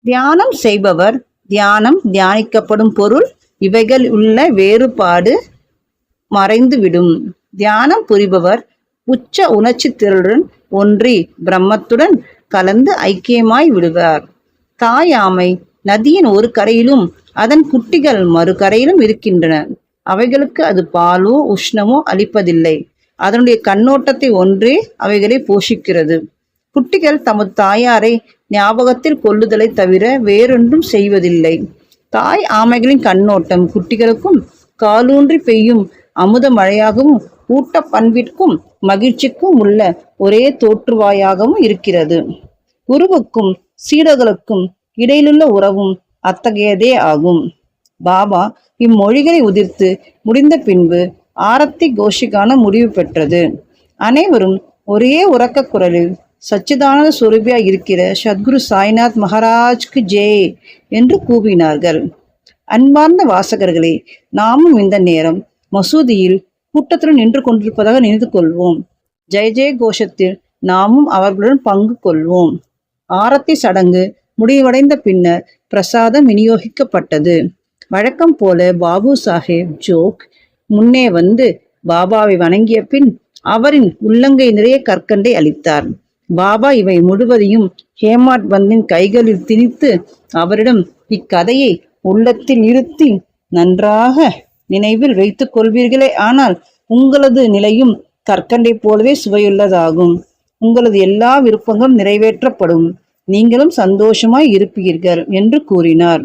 தியானம் செய்பவர், தியானம், தியானிக்கப்படும் பொருள் இவைகள் உள்ள வேறுபாடு மறைந்துவிடும். தியானம் புரிபவர் உச்ச உணர்ச்சி திரளுடன் ஒன்றி பிரம்மத்துடன் கலந்து ஐக்கியமாய் விடுவார். தாயாமை நதியின் ஒரு கரையிலும் அதன் குட்டிகள் மறு கரையிலும் இருக்கின்றன. அவைகளுக்கு அது பாலோ உஷ்ணமோ அளிப்பதில்லை. அதனுடைய கண்ணோட்டத்தை ஒன்றே அவைகளை போஷிக்கிறது. குட்டிகள் தமது தாயாரை ஞாபகத்தில் கொள்ளுதலை தவிர வேறொன்றும் செய்வதில்லை. தாய் ஆமைகளின் கண்ணோட்டம் குட்டிகளுக்கும் காலூன்றி பெய்யும் அமுத மழையாகவும் ஊட்ட பண்பிற்கும் மகிழ்ச்சிக்கும் உள்ள ஒரே தோற்றுவாயாகவும் இருக்கிறது. குருவுக்கும் சீடர்களுக்கும் இடையிலுள்ள உறவும் அத்தகையதே ஆகும். பாபா இம்மொழிகளை உதிர்த்து முடிந்த பின்பு ஆரத்தி கோஷிக்கான முடிவு பெற்றது. அனைவரும் ஒரே உறக்க குரலில் சச்சிதானந்த சுரூபியாய் இருக்கிற சத்குரு சாய்நாத் மகாராஜ்க்கு ஜெய் என்று கூவினார்கள். அன்பார்ந்த வாசகர்களே, நாமும் இந்த நேரம் மசூதியில் கூட்டத்துடன் நின்று கொண்டிருப்பதாக நினைத்து கொள்வோம். ஜெய ஜெய கோஷத்தில் நாமும் அவர்களுடன் பங்கு கொள்வோம். ஆரத்தி சடங்கு முடிவடைந்த பின்னர் பிரசாதம் விநியோகிக்கப்பட்டது. வழக்கம் போல பாபு சாஹேப் ஜோக் முன்னே வந்து பாபாவை வணங்கிய பின் அவரின் உள்ளங்கை நிறைய கற்கண்டை அளித்தார். பாபா இவை முழுவதையும் ஹேமாட் பந்தின் கைகளில் திணித்து அவரிடம், இக்கதையை உள்ளத்தில் இருத்தி நன்றாக நினைவில் வைத்துக் கொள்வீர்களே, ஆனால் உங்களது நிலையும் கற்கண்டை போலவே சுவையுள்ளதாகும். உங்களது எல்லா விருப்பங்களும் நிறைவேற்றப்படும். நீங்களும் சந்தோஷமாய் இருப்பீர்கள் என்று கூறினார்.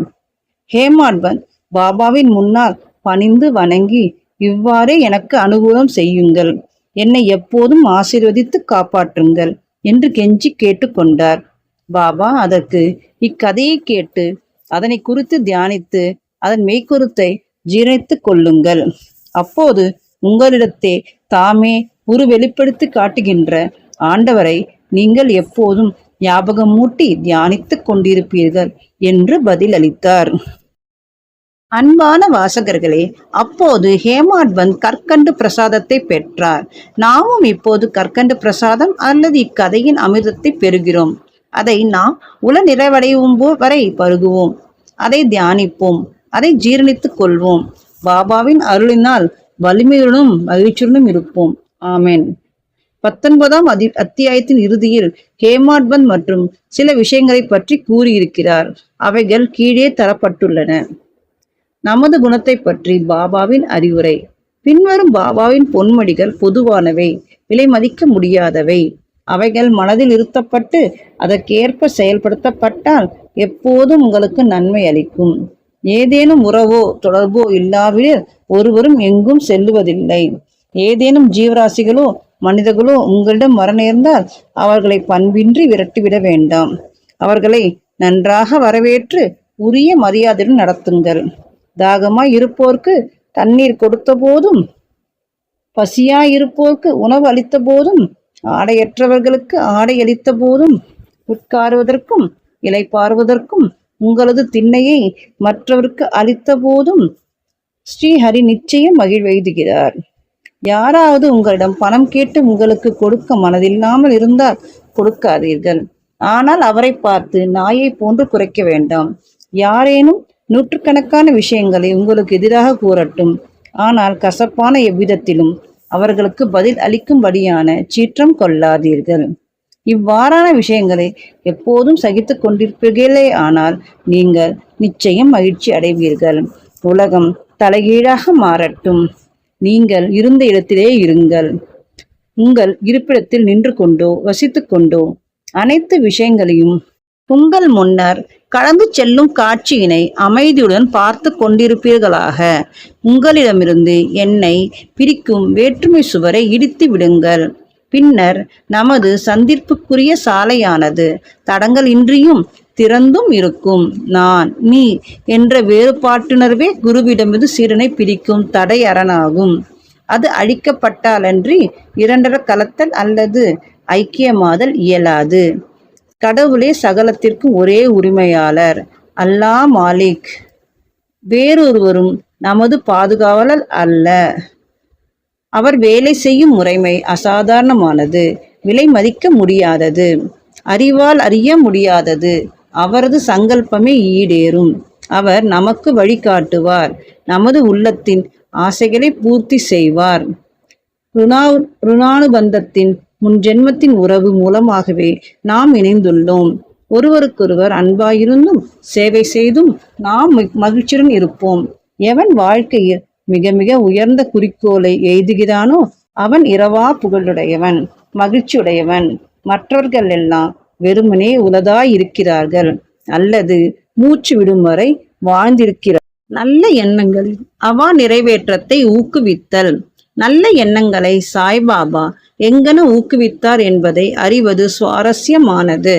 ஹேமாட் பந்த் பாபாவின் முன்னால் பணிந்து வணங்கி, இவ்வாறே எனக்கு அனுகூலம் செய்யுங்கள், என்னை எப்போதும் ஆசீர்வதித்து காப்பாற்றுங்கள் என்று கெஞ்சி கேட்டுக்கொண்டார். பாபா அதற்கு, இக்கதையை கேட்டு அதனை குறித்து தியானித்து அதன் மெய்க்குருத்தை ஜீரணித்துக் கொள்ளுங்கள். அப்போது உங்களிடத்தே தாமே வெளிப்படுத்தி காட்டுகின்ற ஆண்டவரை நீங்கள் எப்போதும் ஞாபகமூட்டி தியானித்துக் கொண்டிருப்பீர்கள் என்று பதிலளித்தார். அன்பான வாசகர்களே, அப்போது ஹேமாட்பந்த் கற்கண்டு பிரசாதத்தை பெற்றார். நாமும் இப்போது கற்கண்டு பிரசாதம் அல்லது இக்கதையின் அமிர்தத்தை பெறுகிறோம். அதை நாம் உள நிறைவடையும் வரை பருகுவோம். அதை தியானிப்போம். அதை ஜீரணித்துக் கொள்வோம். பாபாவின் அருளினால் வலிமையுடனும் மகிழ்ச்சியுடனும் இருப்போம். ஆமென். 19ஆம் அத்தியாயத்தின் இறுதியில் ஹேமாட்பந்த் மற்றும் சில விஷயங்களை பற்றி கூறியிருக்கிறார். அவைகள் கீழே தரப்பட்டுள்ளன. நமது குணத்தை பற்றி பாபாவின் அறிவுரை. பின்வரும் பாபாவின் பொன்மொழிகள் பொதுவானவை, விலை மதிக்க முடியாதவை. அவைகள் மனதில் இருத்தப்பட்டு அதற்கேற்ப செயல்படுத்தப்பட்டால் எப்போதும் உங்களுக்கு நன்மை அளிக்கும். ஏதேனும் உறவோ தொடர்போ இல்லாவிடில் ஒருவரும் எங்கும் செல்லுவதில்லை. ஏதேனும் ஜீவராசிகளோ மனிதர்களோ உங்களிடம் வர நேர்ந்தால் அவர்களை பண்பின்றி விரட்டிவிட வேண்டாம். அவர்களை நன்றாக வரவேற்று உரிய மரியாதையுடன் நடத்துங்கள். தாகமாய் இருப்போர்க்கு தண்ணீர் கொடுத்த போதும், பசியாய் இருப்போர்க்கு உணவு அளித்த போதும், ஆடையற்றவர்களுக்கு ஆடை அளித்த போதும், உட்காருவதற்கும் இளைப்பாறுவதற்கும் உங்களது திண்ணையை மற்றவருக்கு அளித்த போதும் ஸ்ரீஹரி நிச்சயம் மகிழ்வெய்துகிறார். யாராவது உங்களிடம் பணம் கேட்டு உங்களுக்கு கொடுக்க மனதில்லாமல் இருந்தால் கொடுக்காதீர்கள். ஆனால் அவரை பார்த்து நாயை போன்று குறைக்க வேண்டாம். யாரேனும் நூற்றுக்கணக்கான விஷயங்களை உங்களுக்கு எதிராக கூறட்டும். ஆனால் கசப்பான எவ்விதத்திலும் அவர்களுக்கு பதில் அளிக்கும்படியான சீற்றம் கொள்ளாதீர்கள். இவ்வாறான விஷயங்களை எப்போதும் சகித்து கொண்டிருப்பீர்களே ஆனால் நீங்கள் நிச்சயம் மகிழ்ச்சி அடைவீர்கள். உலகம் தலைகீழாக மாறட்டும். நீங்கள் இருந்த இடத்திலே இருங்கள். உங்கள் இருப்பிடத்தில் நின்று கொண்டோ வசித்து கொண்டோ அனைத்து விஷயங்களையும் உங்கள் முன்னர் கடந்து செல்லும் காட்சியினை அமைதியுடன் பார்த்து கொண்டிருப்பீர்களாக. உங்களிடமிருந்து என்னை பிரிக்கும் வேற்றுமை சுவரை இடித்து விடுங்கள். பின்னர் நமது சந்திப்புக்குரிய சாலையானது தடங்கள் இன்றியும் திறந்தும் இருக்கும். நான் நீ என்ற வேறுபாட்டுணர்வே குருவிடமிருந்து சீடனை பிரிக்கும் தடை அரணாகும். அது அழிக்கப்பட்டாலன்றி இரண்டர கலத்தல் அல்லது ஐக்கியமாதல் இயலாது. கடவுளே சகலத்திற்கும் ஒரே உரிமையாளர், அல்லாஹ் மாலிக். வேறொருவரும் நமது பாதுகாவலர் அல்ல. அவர் வேலை செய்யும் முறைமை அசாதாரணமானது, விலை மதிக்க முடியாதது, அறிவால் அறிய முடியாதது. அவரது சங்கல்பமே ஈடேறும். அவர் நமக்கு வழிகாட்டுவார். நமது உள்ளத்தின் ஆசைகளை பூர்த்தி செய்வார். ருணானுபந்தத்தின் முன்ஜென்மத்தின் உறவு மூலமாகவே நாம் இணைந்துள்ளோம். ஒருவருக்கொருவர் அன்பாயிருந்தும் சேவை செய்தும் நாம் மகிழ்ச்சியுடன் இருப்போம். எவன் வாழ்க்கையில் மிக மிக உயர்ந்த குறிக்கோளை எய்துகிறானோ அவன் இரவா புகழுடையவன், மகிழ்ச்சியுடையவன். மற்றவர்கள் எல்லாம் வெறுமனே உலதாயிருக்கிறார்கள் அல்லது மூச்சு விடும் வரை வாழ்ந்திருக்கிறார். நல்ல எண்ணங்கள் அவா நிறைவேற்றத்தை ஊக்குவித்தல். நல்ல எண்ணங்களை சாய்பாபா எங்கன ஊக்குவித்தார் என்பதை அறிவது சுவாரஸ்யமானது.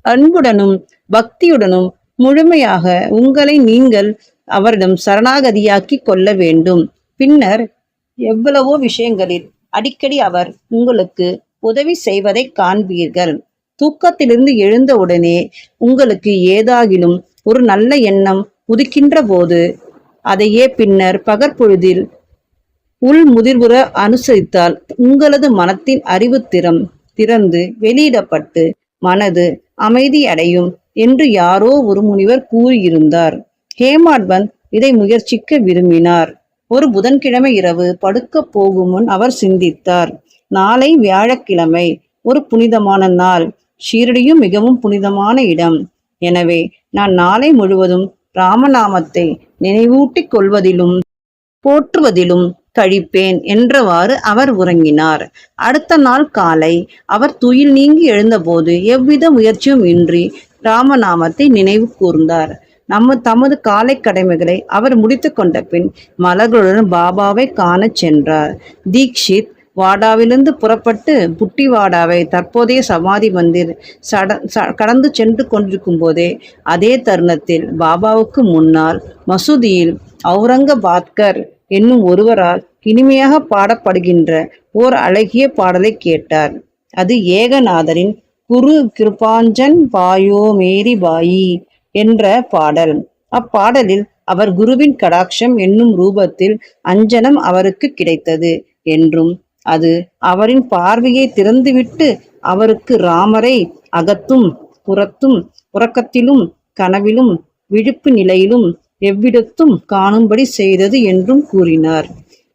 அன்புடனும் பக்தியுடனும் முழுமையாக உங்களை நீங்கள் அவரிடம் சரணாகதியாக்கி கொள்ள வேண்டும். பின்னர் எவ்வளவோ விஷயங்களில் அடிக்கடி அவர் உங்களுக்கு உதவி செய்வதை காண்பீர்கள். தூக்கத்திலிருந்து எழுந்த உடனே உங்களுக்கு ஏதாகிலும் ஒரு நல்ல எண்ணம் உதிக்கின்ற போது அதையே பின்னர் பகற்பொழுதில் உள் முதிர்வுற அனுசரித்தால் உங்களது மனத்தின் அறிவு திறந்து வெளியிடப்பட்டு மனது அமைதி அடையும் என்று யாரோ ஒரு முனிவர் கூறியிருந்தார். ஹேமாட்பந்த் இதை முயற்சிக்க விரும்பினார். ஒரு புதன்கிழமை இரவு படுக்க போகும் முன் அவர் சிந்தித்தார். நாளை வியாழக்கிழமை, ஒரு புனிதமான நாள். ஷீரடியும் மிகவும் புனிதமான இடம். எனவே நான் நாளை முழுவதும் ராமநாமத்தை நினைவூட்டிக் கொள்வதிலும் போற்றுவதிலும் கழிப்பேன் என்றவாறு அவர் உறங்கினார். அடுத்த நாள் காலை அவர் துயில் நீங்கி எழுந்தபோது எவ்வித முயற்சியும் இன்றி ராமநாமத்தை நினைவு கூர்ந்தார். தமது காலை கடமைகளை அவர் முடித்து கொண்ட பின் மலர்களுடன் பாபாவை காண சென்றார். தீக்ஷித் வாடாவிலிருந்து புறப்பட்டு புட்டிவாடாவை தற்போதைய சமாதி மந்திர் கடந்து சென்று கொண்டிருக்கும் போதே அதே தருணத்தில் பாபாவுக்கு முன்னால் மசூதியில் அவுரங்கபாத்கர் என்னும் ஒருவரால் இனிமையாக பாடப்படுகின்ற ஓர் அழகிய பாடலை கேட்டார். அது ஏகநாதரின் குரு கிருபாஞ்சன் பாயோ மேரி பாயி என்ற பாடல். அப்பாடலில் அவர் குருவின் கடாட்சம் என்னும் ரூபத்தில் அஞ்சனம் அவருக்கு கிடைத்தது என்றும் அது அவரின் பார்வையை திறந்துவிட்டு அவருக்கு ராமரை அகத்தும் புறத்தும் உறக்கத்திலும் கனவிலும் விழிப்பு நிலையிலும் எவ்விடத்தும் காணும்படி செய்தது என்றும் கூறினார்.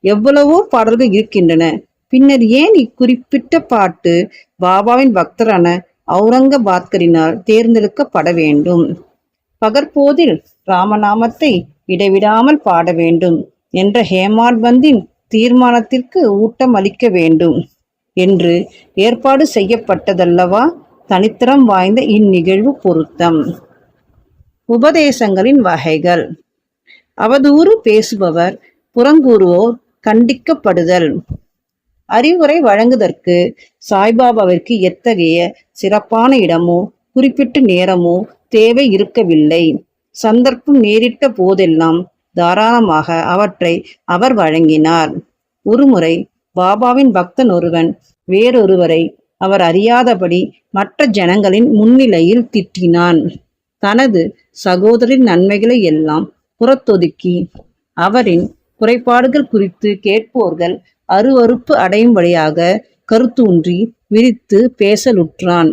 எவ்வளவோ பாடல்கள் இருக்கின்றன. பின்னர் ஏன் இக்குறிப்பிட்ட பாட்டு பாபாவின் பக்தரான அவுரங்கபாத்கரினால் தேர்ந்தெடுக்கப்பட வேண்டும்? பகற்போதில் ராமநாமத்தை இடைவிடாமல் பாட வேண்டும் என்ற ஹேமாட் பந்தின் தீர்மானத்திற்கு ஊட்டம் அளிக்க வேண்டும் என்று ஏற்பாடு செய்யப்பட்டதல்லவா தனித்தரம் வாய்ந்த இந்நிகழ்வு பொருத்தம். உபதேசங்களின் வகைகள். அவதூறு பேசுபவர், புறங்கூறுவோர் கண்டிக்கப்படுதல். அறிவுரை வழங்குவதற்கு சாய்பாபாவிற்கு எத்தகைய சிறப்பான இடமோ குறிப்பிட்ட நேரமோ தேவை இருக்கவில்லை. சந்தர்ப்பம் நேரிட்ட போதெல்லாம் தாராளமாக அவற்றை அவர் வழங்கினார். ஒருமுறை பாபாவின் பக்தன் ஒருவன் வேறொருவரை அவர் அறியாதபடி மற்ற ஜனங்களின் முன்னிலையில் திட்டினான். தனது சகோதரின் நன்மைகளை எல்லாம் புறத்தொதுக்கி அவரின் குறைபாடுகள் குறித்து கேட்போர்கள் அருவருப்பு அடையும்படியாக கருத்தூன்றி விரித்து பேசலுற்றான்.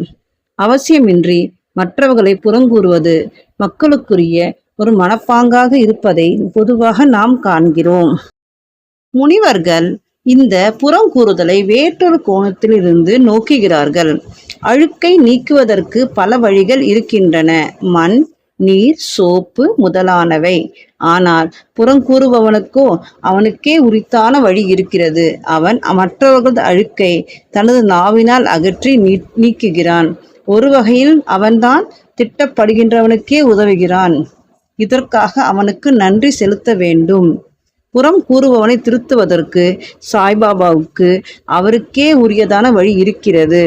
அவசியமின்றி மற்றவர்களை புறங்கூறுவது மக்களுக்குரிய ஒரு மனப்பாங்காக இருப்பதை பொதுவாக நாம் காண்கிறோம். முனிவர்கள் இந்த புறங்கூறுதலை வேற்றொரு கோணத்தில் இருந்து நோக்குகிறார்கள். அழுக்கை நீக்குவதற்கு பல வழிகள் இருக்கின்றன, மண், நீர், சோப்பு முதலானவை. ஆனால் புறங்கூறுபவனுக்கோ அவனுக்கே உரித்தான வழி இருக்கிறது. அவன் மற்றவர்களது அழுக்கை தனது நாவினால் அகற்றி நீக்குகிறான். ஒரு வகையில் அவன்தான் திட்டப்படுகின்றவனுக்கே உதவுகிறான். இதற்காக அவனுக்கு நன்றி செலுத்த வேண்டும். புறம் கூறுபவனை திருத்துவதற்கு சாய்பாபாவுக்கு அவருக்கே உரியதான வழி இருக்கிறது.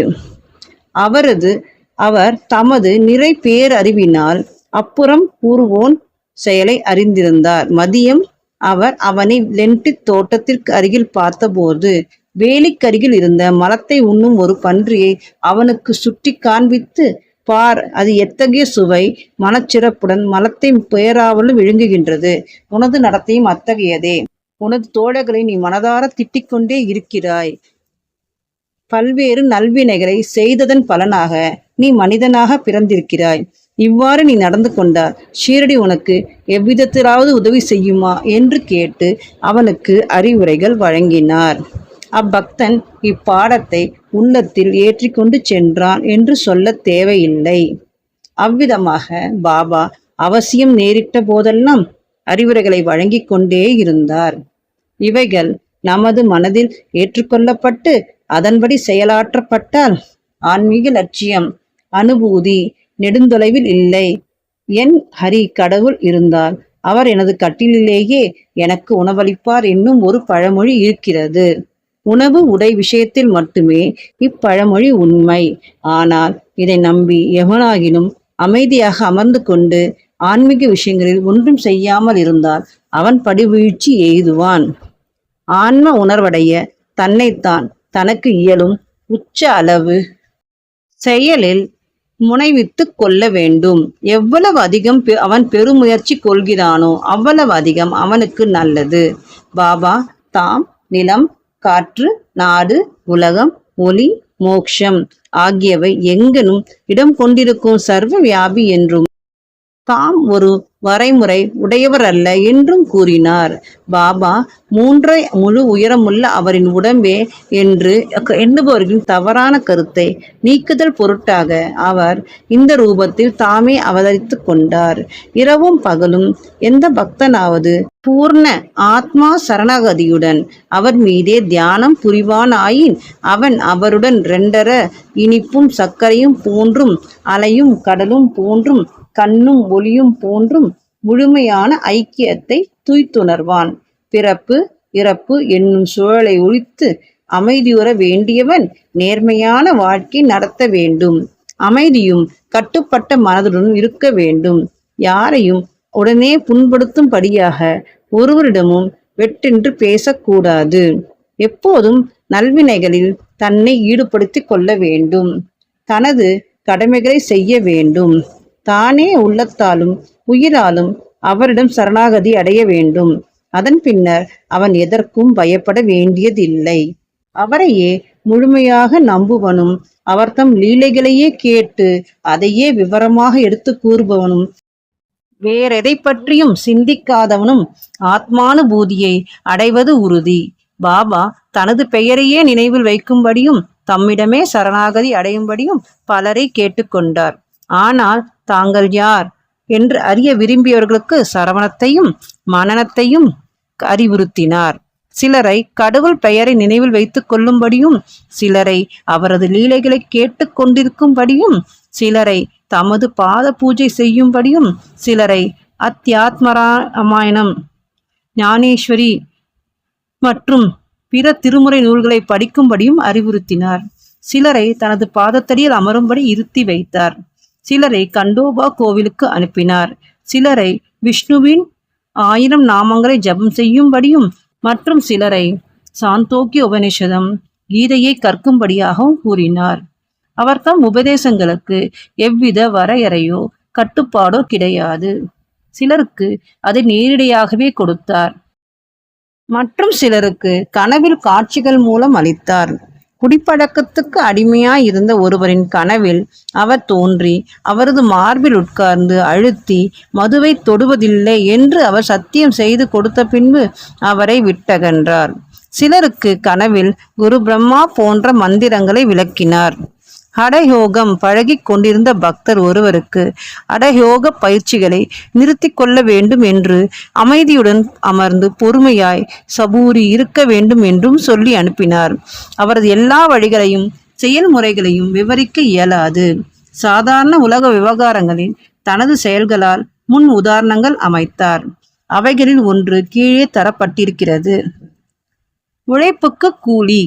அவர் தமது நிறை பேரறிவினால் அப்புறம் கூறுவோன் செயலை அறிந்திருந்தார். மதியம் அவர் அவனை லென்டித் தோட்டத்திற்கு அருகில் பார்த்தபோது வேலிக்கருகில் இருந்த மலத்தை உண்ணும் ஒரு பன்றியை அவனுக்கு சுட்டி காண்பித்து, பார், அது எத்தகைய சுவை மனச்சிறப்புடன் மலத்தை பெயராவலும் விழுங்குகின்றது. உனது நடத்தையும் அத்தகையதே. உனது தோழர்களை நீ மனதார திட்டிக்கொண்டே இருக்கிறாய். பல்வேறு நல்வினைகளை செய்ததன் பலனாக நீ மனிதனாக பிறந்திருக்கிறாய். இவ்வாறு நீ நடந்து கொண்டால் ஷீரடி உனக்கு எவ்விதத்திலாவது உதவி செய்யுமா என்று கேட்டு அவனுக்கு அறிவுரைகள் வழங்கினார். அப்பக்தன் இப்பாடத்தை உள்ளத்தில் ஏற்றிக்கொண்டு சென்றான் என்று சொல்ல தேவையில்லை. அவ்விதமாக பாபா அவசியம் நேரிட்ட போதெல்லாம் அறிவுரைகளை வழங்கி கொண்டே இருந்தார். இவைகள் நமது மனதில் ஏற்றுக்கொள்ளப்பட்டு அதன்படி செயலாற்றப்பட்டால் ஆன்மீக லட்சியம் அனுபூதி நெடுந்தொலைவில் இல்லை. என் ஹரி கடவுள் இருந்தால் அவர் எனது கட்டிலேயே எனக்கு உணவளிப்பார் என்னும் ஒரு பழமொழி இருக்கிறது. உணவு உடை விஷயத்தில் மட்டுமே இப்பழமொழி உண்மை. ஆனால் இதை நம்பி எவனாகினும் அமைதியாக அமர்ந்து கொண்டு ஆன்மீக விஷயங்களில் ஒன்றும் செய்யாமல் இருந்தால் அவன் படிவீழ்ச்சி எய்துவான். ஆன்ம உணர்வடைய தன்னைத்தான் தனக்கு இயலும் உச்ச அளவு செயலில் முனைவித்து கொள்ள வேண்டும். எவ்வளவு அதிகம் அவன் பெருமுயற்சி கொள்கிறானோ அவ்வளவு அதிகம் அவனுக்கு நல்லது. பாபா தாம் நிலம், காற்று, நாடு, உலகம், ஒளி, மோக்ஷம் ஆகியவை எங்கனும் இடம் கொண்டிருக்கும் சர்வ வியாபி என்றும் தாம் ஒரு வரைமுறை உடையவர் அல்ல என்றும் கூறினார். பாபா மூன்றை முழு உயரமுள்ள அவரின் உடம்பே என்று எண்ணுபவர்களின் தவறான கருத்தை நீக்குதல் பொருட்டாக அவர் இந்த ரூபத்தில் தாமே அவதரித்து கொண்டார். இரவும் பகலும் எந்த பக்தனாவது பூர்ண ஆத்மா சரணாகதியுடன் அவர் மீதே தியானம் புரிவானாயின் அவன் அவருடன் ரெண்டர இனிப்பும் சர்க்கரையும் போன்றும் அலையும் கடலும் போன்றும் கண்ணும் ஒளியும் போன்றும் முழுமையான ஐக்கியத்தை துய்த்துணர்வான். பிறப்பு இறப்பு என்னும் சூழலை ஒழித்து அமைதியுற வேண்டியவன் நேர்மையான வாழ்க்கை நடத்த வேண்டும். அமைதியும் கட்டுப்பட்ட மனதுடன் இருக்க வேண்டும். யாரையும் உடனே புண்படுத்தும்படியாக ஒருவரிடமும் வெட்டென்று பேசக்கூடாது. எப்போதும் நல்வினைகளில் தன்னை ஈடுபடுத்தி கொள்ள வேண்டும். தனது கடமைகளை செய்ய வேண்டும். தானே உள்ளத்தாலும் உயிராலும் அவரிடம் சரணாகதி அடைய வேண்டும். அதன் பின்னர் அவன் எதற்கும் பயப்பட வேண்டியதில்லை. அவரையே முழுமையாக நம்புவனும், அவர் தம் லீலைகளையே கேட்டு அதையே விவரமாக எடுத்து கூறுபவனும், வேறெதை பற்றியும் சிந்திக்காதவனும் ஆத்மானுபூதியை அடைவது உறுதி. பாபா தனது பெயரையே நினைவில் வைக்கும்படியும் தம்மிடமே சரணாகதி அடையும்படியும் பலரை கேட்டுக்கொண்டார். ஆனால் தாங்கள் யார் என்று அறிய விரும்பியவர்களுக்கு சரவணத்தையும் மனனத்தையும் அறிவுறுத்தினார். சிலரை கடவுள் பெயரை நினைவில் வைத்துக் கொள்ளும்படியும், சிலரை அவரது லீலைகளை கேட்டு கொண்டிருக்கும்படியும், சிலரை தமது பாத பூஜை செய்யும்படியும், சிலரை அத்தியாத்மராமாயணம், ஞானேஸ்வரி மற்றும் பிற திருமுறை நூல்களை படிக்கும்படியும் அறிவுறுத்தினார். சிலரை தனது பாதத்தடியில் அமரும்படி இருத்தி வைத்தார். சிலரை கண்டோபா கோவிலுக்கு அனுப்பினார். சிலரை விஷ்ணுவின் 1000 நாமங்களை ஜபம் செய்யும்படியும் மற்றும் சிலரை சாந்தோக்கிய உபநிஷதம் கீதையை கற்கும்படியாகவும் கூறினார். அவர் தம் உபதேசங்களுக்கு எவ்வித வரையறையோ கட்டுப்பாடோ கிடையாது. சிலருக்கு அதை நேரடியாகவே கொடுத்தார். மற்றும் சிலருக்கு கனவில் காட்சிகள் மூலம் அளித்தார். குடிப்பழக்கத்துக்கு அடிமையாய் இருந்த ஒருவரின் கனவில் அவர் தோன்றி அவரது மார்பில் உட்கார்ந்து அழுத்தி மதுவை தொடுவதில்லை என்று அவர் சத்தியம் செய்து கொடுத்த பின்பு அவரை விட்டகன்றார். சிலருக்கு கனவில் குரு பிரம்மா போன்ற மந்திரங்களை விளக்கினார். அடயோகம் பழகி கொண்டிருந்த பக்தர் ஒருவருக்கு அடயோக பயிற்சிகளை நிறுத்தி கொள்ள வேண்டும் என்று, அமைதியுடன் அமர்ந்து பொறுமையாய் சபூரி இருக்க வேண்டும் என்றும் சொல்லி அனுப்பினார். அவரது எல்லா வழிகளையும் செயல்முறைகளையும் விவரிக்க இயலாது. சாதாரண உலக விவகாரங்களில் தனது செயல்களால் முன் உதாரணங்கள் அமைத்தார். அவைகளில் ஒன்று கீழே தரப்பட்டிருக்கிறது. உழைப்புக்கு கூலி.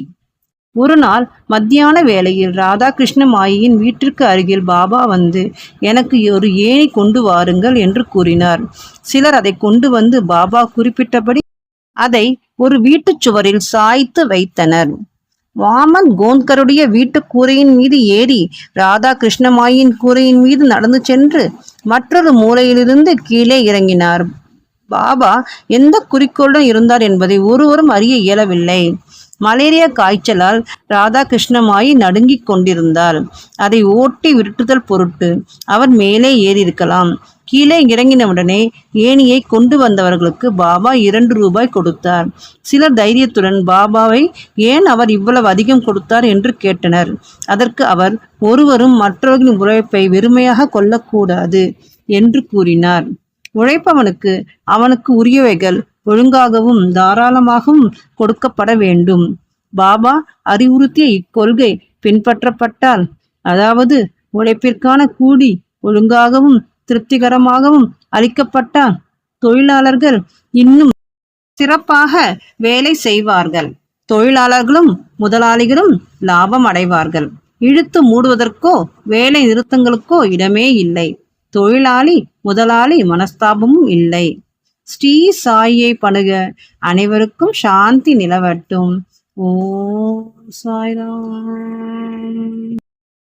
ஒரு நாள் மத்தியான வேளையில் ராதாகிருஷ்ண மாயியின் வீட்டிற்கு அருகில் பாபா வந்து, எனக்கு ஒரு ஏணி கொண்டு வாருங்கள் என்று கூறினார். சிலர் அதை கொண்டு வந்து பாபா குறிப்பிட்டபடி அதை ஒரு வீட்டுச் சுவரில் சாய்த்து வைத்தனர். வாமன் கோன்கருடைய வீட்டு கூரையின் மீது ஏறி ராதாகிருஷ்ணமாயின் கூரையின் மீது நடந்து சென்று மற்றொரு மூலையிலிருந்து கீழே இறங்கினார். பாபா எந்த குறிக்கோளுடன் இருந்தார் என்பதை ஒருவரும் அறிய இயலவில்லை. மலேரியா காய்ச்சலால் ராதாகிருஷ்ணமாயி நடுங்கிக் கொண்டிருந்தார். அதை ஓட்டி விரட்டுதல் பொருட்டு அவர் மேலே ஏறியிருக்கலாம். கீழே இறங்கினவுடனே ஏணியை கொண்டு வந்தவர்களுக்கு பாபா 2 ரூபாய் கொடுத்தார். சிலர் தைரியத்துடன் பாபாவை ஏன் அவர் இவ்வளவு அதிகம் கொடுத்தார் என்று கேட்டனர். அதற்கு அவர், ஒருவரும் மற்றவர்களின் உழைப்பை வெறுமையாக கொள்ளக்கூடாது என்று கூறினார். உழைப்பவனுக்கு அவனுக்கு உரியவைகள் ஒழுங்காகவும் தாராளமாகவும் கொடுக்கப்பட வேண்டும். பாபா அறிவுறுத்திய இக்கொள்கை பின்பற்றப்பட்டால், அதாவது உழைப்பிற்கான கூலி ஒழுங்காகவும் திருப்திகரமாகவும் அளிக்கப்பட்டால், தொழிலாளர்கள் இன்னும் சிறப்பாக வேலை செய்வார்கள். தொழிலாளர்களும் முதலாளிகளும் லாபம் அடைவார்கள். இழுத்து மூடுவதற்கோ வேலை நிறுத்தங்களுக்கோ இடமே இல்லை. தொழிலாளி முதலாளி மனஸ்தாபமும் இல்லை. ஸ்ரீ சாயை பணுக. அனைவருக்கும் சாந்தி நிலவட்டும். ஓம் சாய்ராம்.